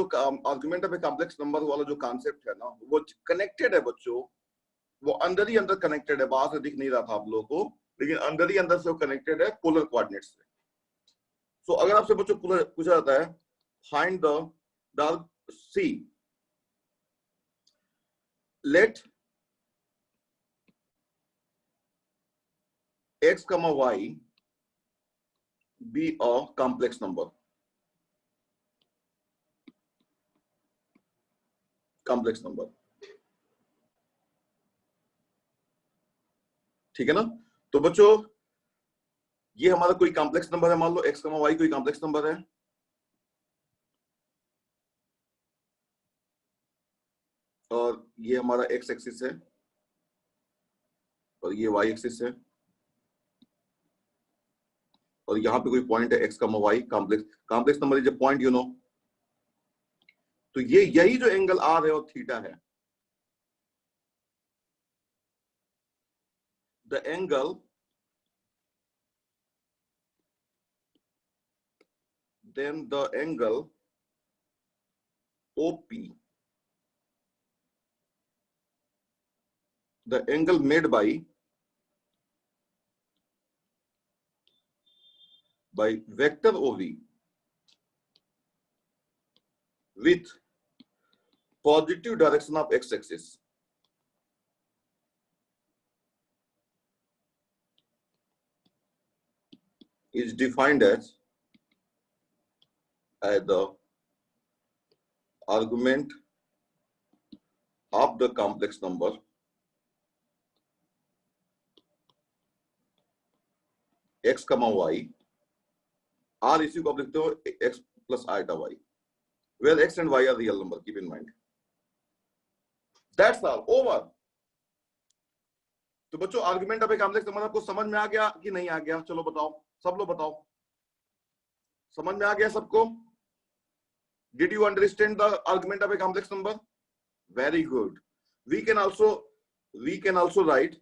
of a complex number वाला जो कॉन्सेप्ट है ना, वो कनेक्टेड है बच्चों, वो अंदर ही अंदर कनेक्टेड है, बाहर से दिख नहीं रहा था आप लोगों को, लेकिन अंदर ही अंदर से वो कनेक्टेड है पोलर कोऑर्डिनेट से। सो अगर आपसे बच्चों पूछा जाता है find the C, let x, y be a complex number, complex number, ठीक है ना। तो बच्चों ये हमारा कोई कॉम्प्लेक्स नंबर है, मान लो x, y कोई कॉम्प्लेक्स नंबर है, और ये हमारा x एक्सिस है और ये y एक्सिस है, और यहाँ पे कोई पॉइंट है x, y, complex number is a point, you know. तो ये यही जो एंगल r है और थीटा है, the angle then the angle OP, the angle made by vector OV with positive direction of x-axis is defined as the argument of the complex number x, y, r इसी को आप लिखते हो x plus iota y, where x and y are real number, keep in mind. That's all, over. तो बच्चों argument of a complex number आपको समझ में आ गया कि नहीं आ गया? चलो बताओ, सब लोग बताओ, समझ में आ गया सबको? Did you understand the argument of a complex number? Very good. We can also write,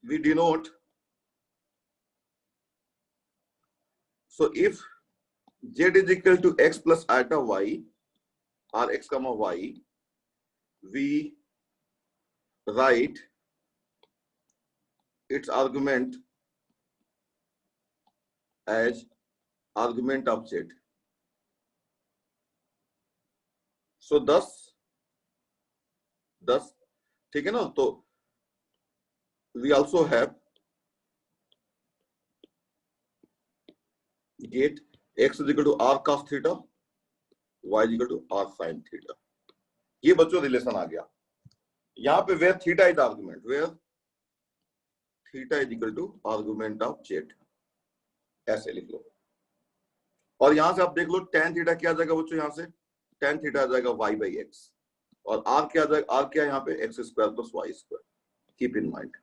we denote, so if z is equal to x plus iota y or x comma y, we write its argument as argument of z. So thus ठीक है ना, तो we also have get x is equal to r cos theta, y is equal to r sin theta. ये बच्चों relation आ गया यहाँ पे, where theta is argument, where theta is equal to argument of z, ऐसे लिख लो। और यहां से आप देख लो tan थीटा क्या आ जाएगा बच्चों, यहाँ से tan थीटा आ जाएगा y by x, और r क्या आ जाएगा, r क्या है यहाँ पे x square plus y square, keep in mind.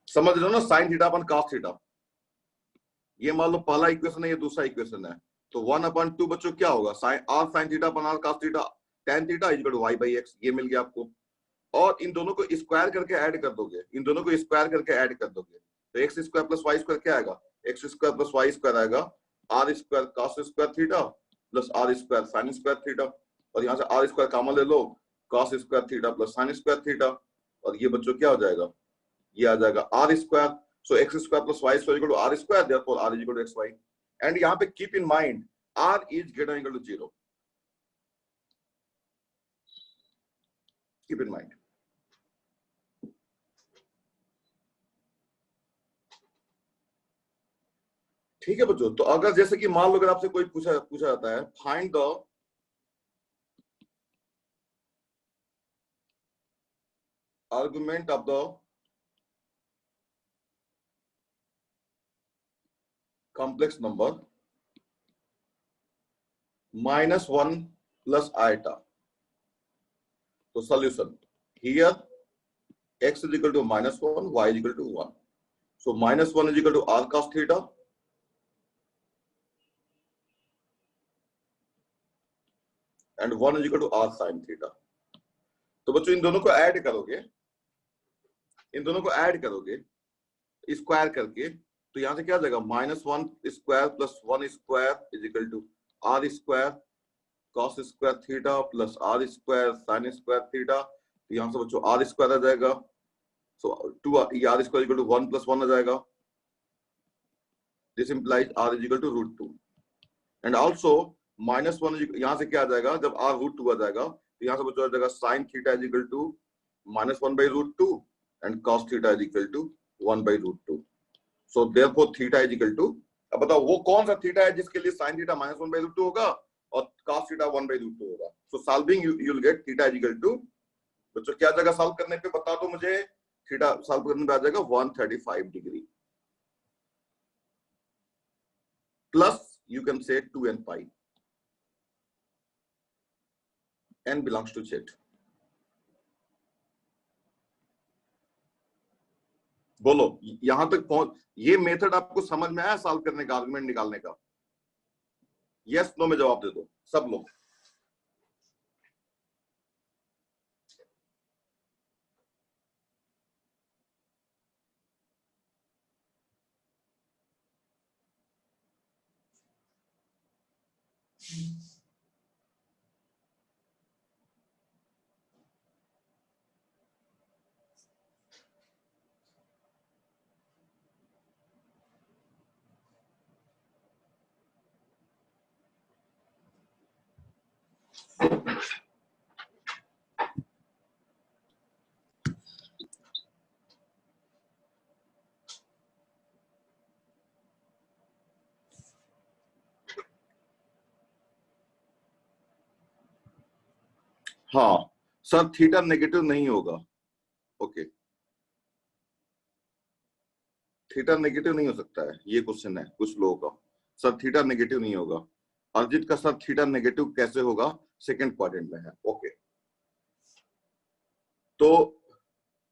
समझ रहे हो ना, sin थीटा अपन cos थीटा, ये मान लो पहला इक्वेशन है, ये दूसरा इक्वेशन है, तो 1/2 बच्चों क्या होगा, r sin theta upon r cos theta tan theta is equal to y by x, ये मिल गया आपको। और इन दोनों को स्क्वायर करके ऐड कर दोगे, इन दोनों को स्क्वायर करके ऐड कर दोगे, तो x square plus y square क्या आएगा, x square plus y square आएगा r square cos square theta plus r square sine square theta, और यहाँ से आर स्क्वायर कॉमन ले लो, cos square theta plus sine square theta, और ये बच्चों क्या हो जाएगा, ये आ जाएगा r square. So x square plus y square equal to r square, therefore r is equal to x Y. And यहाँ पे keep in mind r is greater equal to 0, keep in mind. ठीक है बच्चों, तो अगर जैसे कि मान लो अगर आपसे कोई पूछा जाता है find the argument of the complex number -1 plus iota, तो solution here x is equal to -1, y is equal to 1, so -1 is equal to r cos theta and 1 is equal to r sin theta। तो बच्चों इन दोनों को add करोगे, इन दोनों को add करोगे square करके, तो यहां से क्या आ जाएगा, -1 square plus 1 square is equal to r square cos square theta plus r square sine square theta. तो यहां से बच्चों आर स्क्वायर आ जाएगा, so 2 r square equal to 1 + 1 आ जाएगा। This implies r is equal to √2 and also -1 यहां से क्या आ जाएगा, जब आर √2 आ जाएगा तो यहां से बच्चों आ जाएगा sine theta is equal to -1/√2 and cos theta is equal to 1/√2। So therefore theta is equal to, अब बताओ वो कौन सा थीटा है जिसके लिए साइन थीटा -1/√2 होगा और cos थीटा 1/√2 होगा। So solving you will get theta is equal to, बच्चों क्या जाएगा सॉल्व करने पे, बता दो मुझे, थीटा सॉल्व करने पे आ जाएगा 135 degree plus you can say 2n pi, n belongs to z। बोलो यहां तक पहुंच, ये मेथड आपको समझ में आया सॉल्व करने का, आर्गुमेंट निकालने का? यस नो में जवाब दे दो सब लोग। हाँ सर थीटा नेगेटिव नहीं होगा, ओके थीटा नेगेटिव नहीं हो सकता है, ये क्वेश्चन है कुछ लोगों का, सर थीटा नेगेटिव नहीं होगा। अर्जित का सर थीटा नेगेटिव कैसे होगा, सेकंड क्वाड्रेंट में है, ओके। तो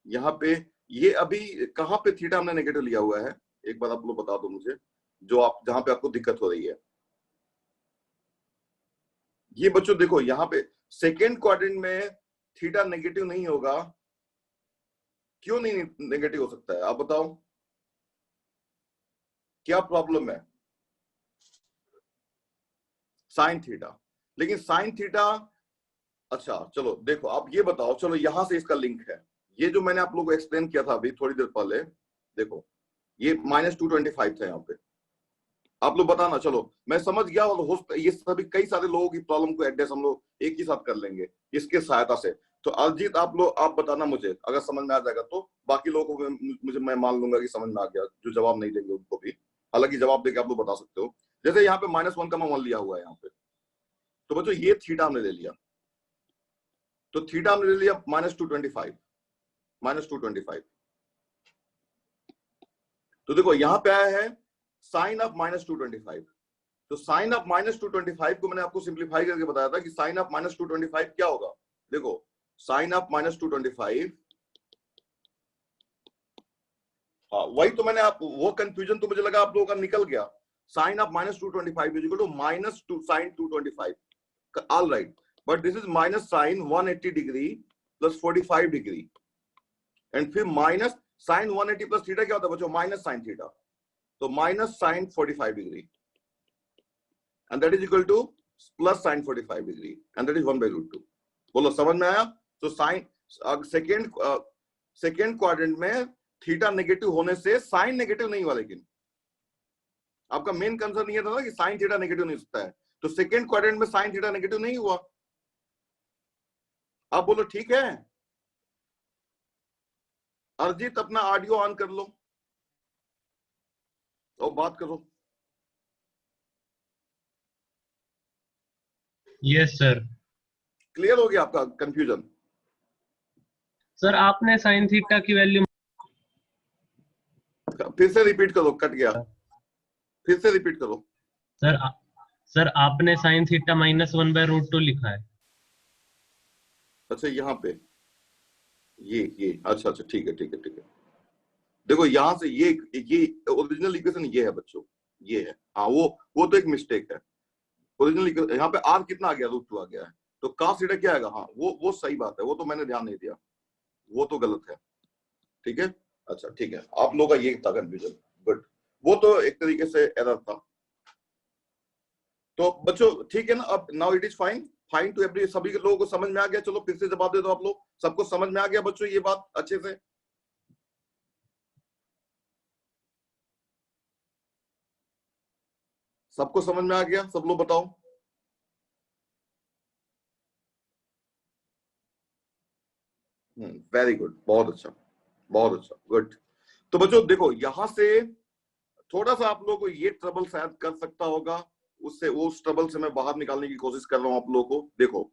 यहाँ पे ये अभी कहाँ पे थीटा हमने नेगेटिव लिया हुआ है, एक बार आप लोग बता दो मुझे, जो आप जहां पे आपको दिक्कत हो रही है। ये बच्चों देखो यहाँ पे सेकेंड क्वाड्रेंट में थीटा नेगेटिव नहीं होगा, क्यों नहीं नेगेटिव हो सकता है, आप बताओ क्या प्रॉब्लम है? साइन थीटा, लेकिन साइन थीटा, अच्छा चलो देखो आप ये बताओ, चलो यहां से इसका लिंक है, ये जो मैंने आप लोगों को एक्सप्लेन किया था अभी थोड़ी देर पहले, देखो ये -225 था यहाँ पे, आप लोग बताना, चलो मैं समझ गया, और हो ये सभी कई सारे लोगों की प्रॉब्लम को एड्रेस हम लोग एक ही साथ कर लेंगे इसके सहायता से। तो अरजीत आप लोग आप बताना मुझे, अगर समझ में आ जाएगा तो बाकी लोगों को मुझे मैं मान लूंगा कि समझ में आ गया, जो जवाब नहीं देंगे उनको भी हालांकि जवाब देके आप लोग बता सकते हो। जैसे यहाँ पे -1 का मैं 1 लिया हुआ है यहाँ पे, तो बच्चों ये थीटा हमने ले लिया, तो थीटा हमने ले लिया -225 -225। तो देखो यहाँ पे आया है साइन ऑफ -225, तो साइन ऑफ -225 को मैंने आपको सिंप्लीफाई करके बताया था कि साइन ऑफ -225 क्या होगा। देखो साइन ऑफ -225, हाँ वही तो मैंने आप, वो कंफ्यूजन तो मुझे लगा आप लोगों का निकल गया। Sine of -225 is equal to -2 sine 225, all right, but this is minus sine 180 degree plus 45 degree, and फिर माइनस साइन 180 प्लस थीटा क्या होता है बच्चों, माइनस साइन थीटा, तो minus sine 45 degree and that is equal to plus sin 45 degree and that is 1/√2। बोलो समझ में आया? तो साइन सेकेंड क्वाड्रेंट में थीटा नेगेटिव होने से साइन नेगेटिव नहीं हुआ, लेकिन आपका मेन कंसर्न ये था ना कि साइन थीटा नेगेटिव नहीं हो सकता है, तो सेकेंड क्वाड्रेंट में साइन थीटा नेगेटिव नहीं हुआ। आप बोलो ठीक है। अर्जित अपना ऑडियो ऑन कर लो और बात करो। Yes sir. क्लियर हो गया आपका कंफ्यूजन? सर आपने साइन थीटा की वैल्यू फिर से रिपीट करो, कट गया, फिर से रिपीट करो। सर आपने साइन थीटा -1/√2 लिखा है। अच्छा यहाँ पे ये अच्छा अच्छा ठीक है ठीक है ठीक है। देखो यहां से ये ओरिजिनल इक्वेशन ये है बच्चों, ये है, हाँ वो तो एक मिस्टेक है। ओरिजिनल यहाँ पे आर कितना आ गया, √2 आ गया है, तो cos थीटा क्या आएगा, हाँ वो सही बात है, वो तो मैंने ध्यान नहीं दिया, वो तो गलत है, ठीक है। अच्छा ठीक है, आप लोगों का ये था कंफ्यूजन, गुड। वो तो एक तरीके से एरर था। तो बच्चों ठीक है ना, अब now it is fine, fine to every, सभी के लोगों को समझ में आ गया? चलो फिर से जवाब दे दो आप लोग, सबको समझ में आ गया बच्चों ये बात अच्छे से? सबको समझ में आ गया? सब लोग बताओ। वेरी गुड, बहुत अच्छा, बहुत अच्छा, गुड। तो बच्चों देखो यहां से थोड़ा सा आप लोगों को ये ट्रबल शायद कर सकता होगा, उससे उस ट्रबल से मैं बाहर निकालने की कोशिश कर रहा हूं आप लोगों को। देखो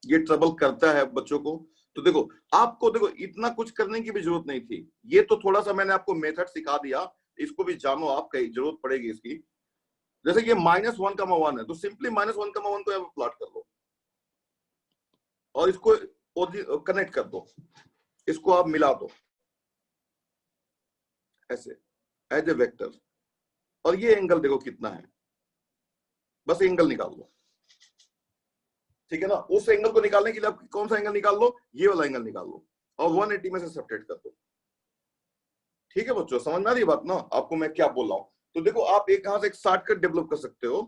ये ट्रबल करता है बच्चों को। तो देखो आपको, देखो इतना कुछ करने की भी जरूरत नहीं थी, ये तो थोड़ा सा मैंने आपको मेथड सिखा दिया, इसको भी जानो आप, कहीं जरूरत पड़ेगी इसकी। जैसे कि -1,1 है तो सिंपली -1,1 को प्लॉट कर लो और इसको कनेक्ट कर दो, इसको आप मिला दो ऐसे एज ए वेक्टर, और ये एंगल देखो कितना है, बस एंगल निकाल लो। ठीक है ना, उस एंगल को निकालने के लिए आप कौन सा एंगल निकाल लो, ये वाला एंगल निकाल लो और 180 में से सब्ट्रैक्ट कर दो। ठीक है बच्चों, समझ में आ रही बात ना आपको मैं क्या बोल रहा हूं? तो देखो आप एक कहां से एक शॉर्टकट डेवलप कर सकते हो।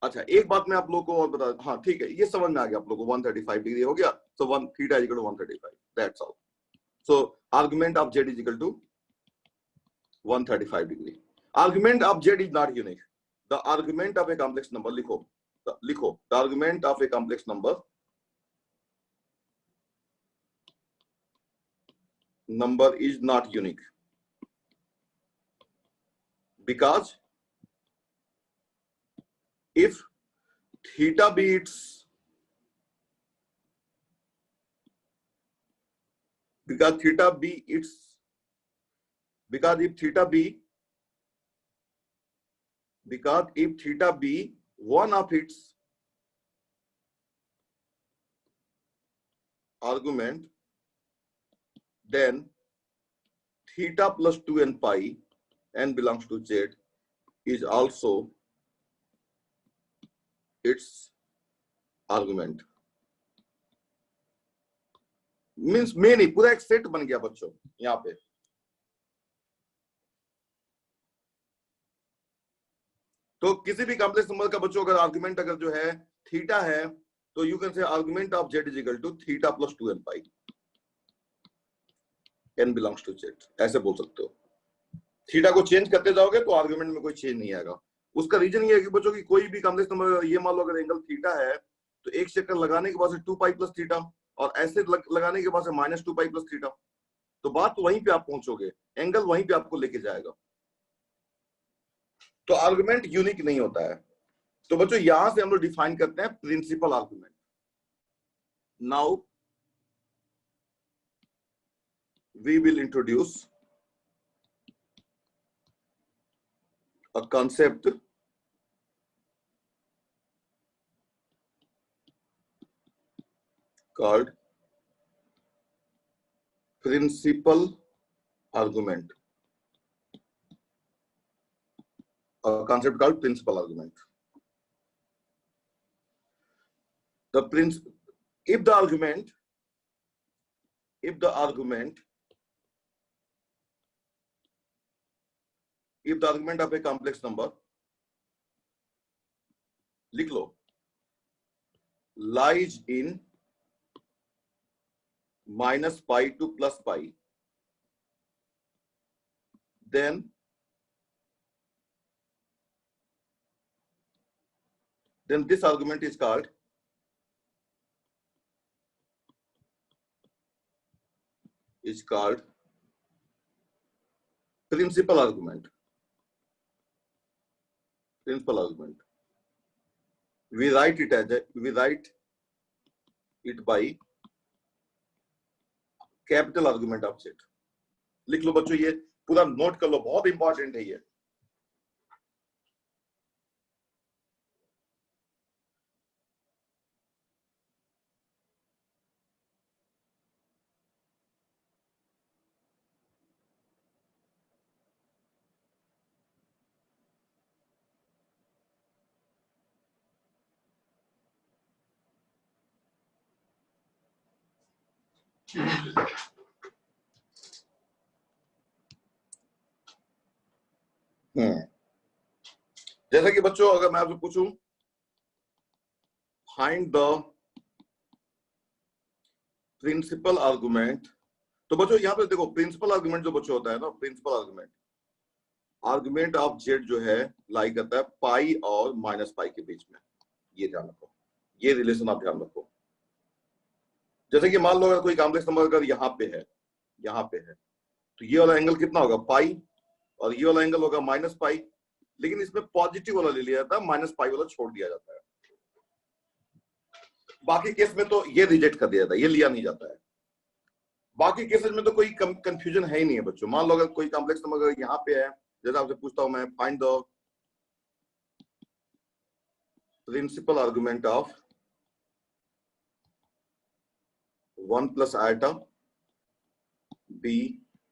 अच्छा एक बात मैं आप लोगों को और बता, हाँ ठीक है, ये समझ में आ गया आप लोगों को, 135 डिग्री हो गया, so 1 theta is equal to 135, that's all. So argument of z is equal to 135 degree. Argument of z is not unique, the argument of a complex number, लिखो the argument of a complex number is not unique because if theta be its, because theta be its, because if theta be, because if theta be one of its argument, then theta plus 2n pi n belongs to z is also its argument। Means में नहीं, पूरा एक set बन गया बच्चों यहाँ पे। तो किसी भी कॉम्प्लेक्स नंबर का बच्चों अगर आर्गुमेंट अगर जो है थीटा है, तो you can say argument of z is equal to theta plus 2n pi n belongs to z, ऐसे बोल सकते हो। थीटा को चेंज करते जाओगे तो आर्गुमेंट में कोई चेंज नहीं आएगा। उसका रीजन ये है कि बच्चों की कोई भी कॉम्प्लेक्स नंबर, ये मान लो अगर एंगल थीटा है तो एक चक्कर लगाने के बाद से 2 पाई प्लस थीटा, और ऐसे लगाने के बाद से -2 पाई प्लस थीटा, तो बात तो वहीं पे आप पहुंचोगे, एंगल वहीं पे आपको लेके जाएगा। तो आर्गुमेंट यूनिक नहीं होता है। तो बच्चों यहां से हम लोग डिफाइन करते हैं principal argument. Now we will introduce a concept called principal argument, a concept called principal argument। The prince, if the argument, if the argument, if the argument of a complex number, लिख लो, lies in minus pi to plus pi, then this argument is called principal argument। Principal argument, we write it as a, we write it by capital argument of z। लिख लो बच्चों, ये पूरा note कर लो, बहुत important है ये। जैसे कि बच्चों अगर मैं आपसे पूछूं फाइंड द प्रिंसिपल आर्गुमेंट, तो बच्चों यहाँ पे देखो प्रिंसिपल आर्गुमेंट जो बच्चों होता है ना, प्रिंसिपल आर्गुमेंट ऑफ जेड जो है लाई करता है पाई और माइनस पाई के बीच में। ये ध्यान रखो, ये रिलेशन आप ध्यान रखो। जैसे कि मान लो अगर कोई कॉम्प्लेक्स नंबर अगर यहाँ पे है तो ये वाला एंगल कितना होगा पाई, और ये वाला एंगल होगा माइनस पाई, लेकिन इसमें पॉजिटिव वाला ले लिया जाता है, माइनस पाई वाला छोड़ दिया जाता है। बाकी केस में तो ये रिजेक्ट कर दिया जाता है, ये लिया नहीं जाता है। बाकी केसेस में तो कोई कंफ्यूजन है ही नहीं है बच्चों। मान लो अगर कोई कॉम्प्लेक्स नंबर अगर यहाँ पे है, जैसे आपसे पूछता हूं मैं find the principal argument of 1 plus iota B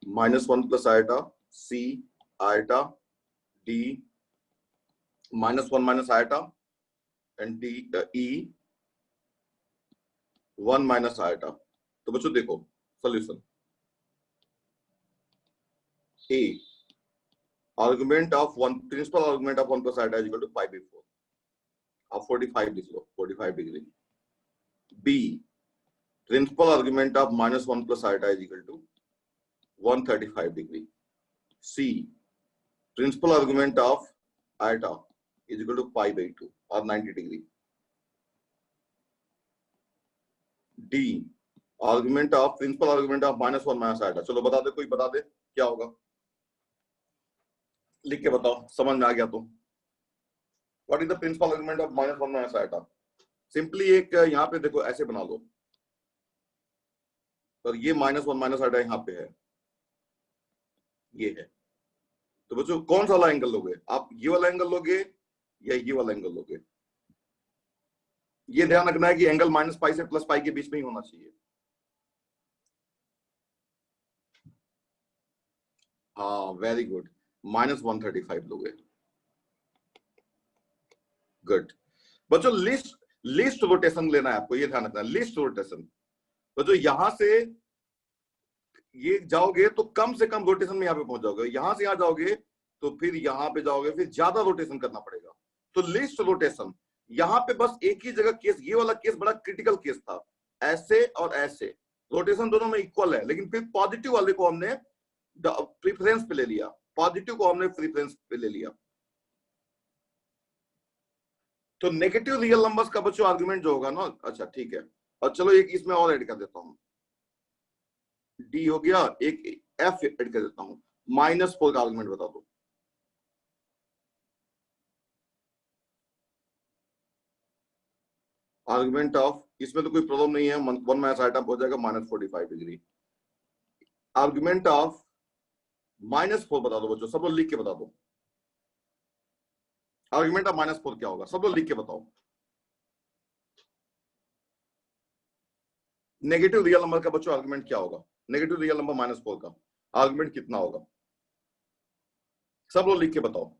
minus 1 plus iota C iota D minus 1 minus iota and D E 1 minus iota. तो बच्चों देखो solution A argument of 1 principal argument of 1 plus iota is equal to pi by 4, आप 45 लिख लो, 45 degree. B principal argument of minus 1 plus iota is equal to 135 degree. C principal argument of iota is equal to pi by 2 और 90 degree. D argument of principal argument of minus 1 minus iota. चलो बता दे, कोई बता दे क्या होगा, लिख के बताओ, समझ में आ गया तो। What is the principal argument of minus 1 minus iota? Simply एक यहाँ पे देखो ऐसे बना लो, और ये माइनस 1 माइनस आयटा यहाँ पे है, ये है। तो बच्चों कौन सा वाला एंगल लोगे आप, ये वाला एंगल लोगे या ये वाला एंगल लोगे? ये ध्यान रखना है कि एंगल माइनस पाई से प्लस पाई के बीच में ही होना चाहिए। हाँ वेरी गुड, माइनस 135 लोगे। गुड बच्चों, लिस्ट रोटेशन लेना है आपको, ये ध्यान रखना है, लिस्ट रोटेशन। बच्चों यहां से ये जाओगे तो कम से कम रोटेशन में यहाँ पे पहुंच जाओगे, यहां से यहां जाओगे तो फिर यहां पे जाओगे, फिर ज्यादा रोटेशन करना पड़ेगा। तो लिस्ट रोटेशन, यहां पे बस एक ही जगह केस, ये वाला केस बड़ा क्रिटिकल केस था, ऐसे और ऐसे रोटेशन दोनों में इक्वल है, लेकिन फिर पॉजिटिव वाले को हमने प्रीफरेंस पे ले लिया, पॉजिटिव को हमने प्रीफरेंस पे ले लिया। तो नेगेटिव रियल नंबर्स का बच्चों आर्गुमेंट जो होगा ना, अच्छा ठीक है, और चलो एक इसमें और ऐड कर देता हूं, डी हो गया, एक एफ ऐड कर देता हूं, -4 का आर्गुमेंट बता दो। आर्गुमेंट ऑफ, इसमें तो कोई प्रॉब्लम नहीं है, 1 माइनस आइटम हो जाएगा -45 डिग्री। आर्गुमेंट ऑफ -4 बता दो बच्चों, सब लोग लिख के बता दो। आर्गुमेंट ऑफ -4 क्या होगा, सब लोग लिख के बताओ। नेगेटिव रियल नंबर का बच्चों आर्गुमेंट क्या होगा, नेगेटिव रियल नंबर -4 का आर्गुमेंट कितना होगा, सब लोग लिख के बताओ।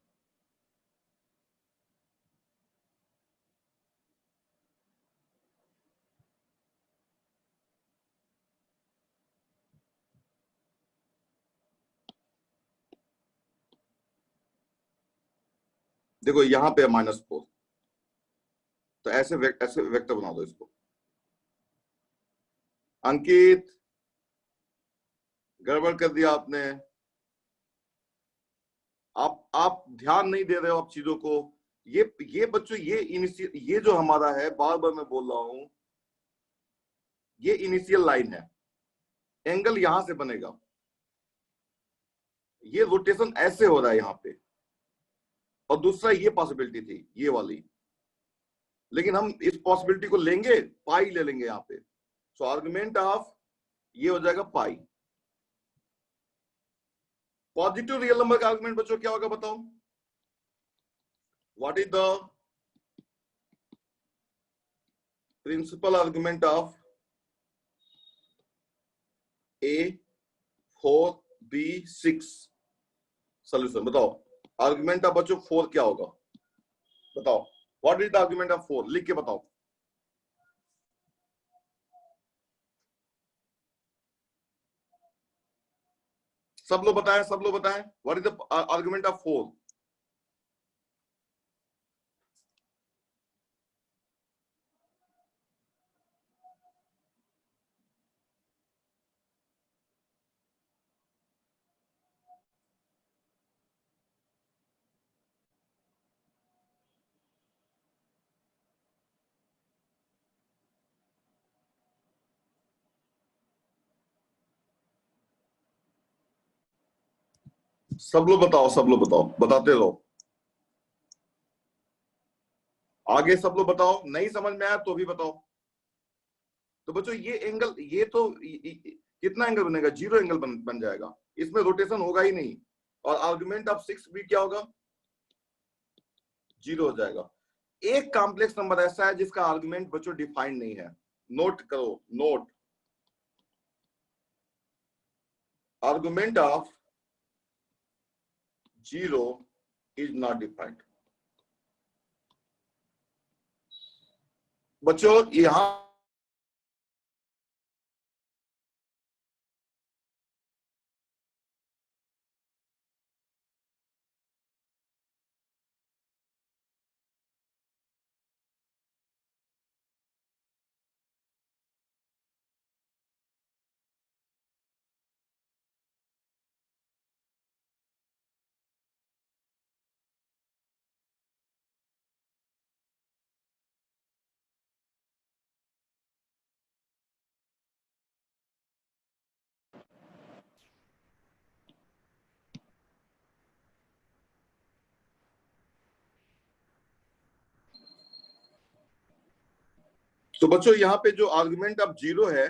देखो यहां पे -4, तो ऐसे वेक्टर बना दो इसको। अंकित गड़बड़ कर दिया आपने, आप ध्यान नहीं दे रहे हो आप चीजों को। ये बच्चों ये जो हमारा है, बार बार मैं बोल रहा हूं, ये इनिशियल लाइन है, एंगल यहां से बनेगा, ये रोटेशन ऐसे हो रहा है यहां पे, और दूसरा ये पॉसिबिलिटी थी ये वाली, लेकिन हम इस पॉसिबिलिटी को लेंगे, पाई ले लेंगे यहां पे। सो आर्गुमेंट ऑफ ये हो जाएगा पाई। पॉजिटिव रियल नंबर का आर्गुमेंट बच्चों क्या होगा बताओ, what is the principal argument of A4 B6 solution बताओ। आर्गुमेंट ऑफ बच्चों 4 क्या होगा बताओ, what is the argument of 4, लिख के बताओ। सब लोग बताएं, what is the argument of 4। सब लोग बताओ, बताते रहो। आगे सब लोग बताओ, नहीं समझ में आया तो भी बताओ। तो बच्चों ये एंगल, ये तो कितना एंगल बनेगा? 0 एंगल बन जाएगा, इसमें रोटेशन होगा ही नहीं। और आर्गुमेंट ऑफ 6 भी क्या होगा? 0 हो जाएगा। एक कॉम्प्लेक्स नंबर ऐसा है जिसका आर्गुमेंट बच्चों डिफाइंड नहीं है। नोट करो, note, argument of 0 is not defined. बच्चों यहां तो बच्चों यहाँ पे जो आर्गुमेंट ऑफ 0 है,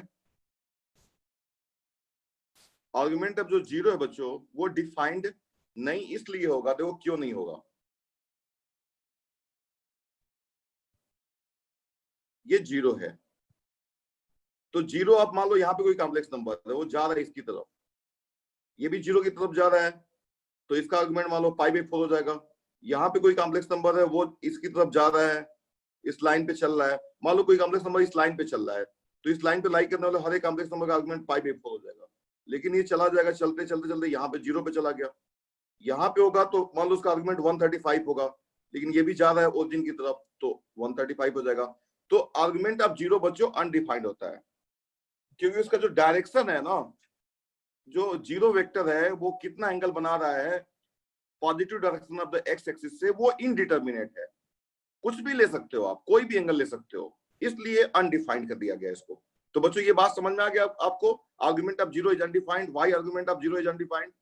आर्गुमेंट ऑफ जो 0 है बच्चों, वो डिफाइंड नहीं इसलिए होगा। देखो क्यों नहीं होगा। ये 0 है, तो 0 आप मान लो यहाँ पे कोई कॉम्प्लेक्स नंबर है, वो जा रहा है इसकी तरफ, ये भी 0 की तरफ जा रहा है, तो इसका आर्गुमेंट मान लो π/4 हो जाएगा। यहाँ पे कोई कॉम्प्लेक्स नंबर है, वो इसकी तरफ जा रहा है, इस लाइन पे चल रहा है। मान लो कोई कॉम्प्लेक्स नंबर इस लाइन पे चल रहा है, तो इस लाइन पे लाई करने वाले हर एक कॉम्प्लेक्स नंबर का आर्गुमेंट π/4 हो जाएगा। लेकिन ये चला जाएगा, चलते चलते चलते यहाँ पे 0 पे चला गया। यहाँ पे होगा तो मान लो उसका आर्गुमेंट 135 होगा, लेकिन ये भी जा रहा है ओरिजिन की तरफ, तो 135 हो जाएगा। तो आर्गुमेंट ऑफ 0 बच्चों अनडिफाइंड होता है, क्योंकि उसका जो डायरेक्शन है ना, जो 0 वेक्टर है, वो कितना एंगल बना रहा है positive direction of the x axis से, वो इनडिटर्मिनेट है। कुछ भी ले सकते हो आप, कोई भी एंगल ले सकते हो, इसलिए अनडिफाइंड कर दिया गया इसको। तो बच्चों ये बात समझ में आ गया आपको? Argument of 0 is undefined. Why argument of 0 is undefined?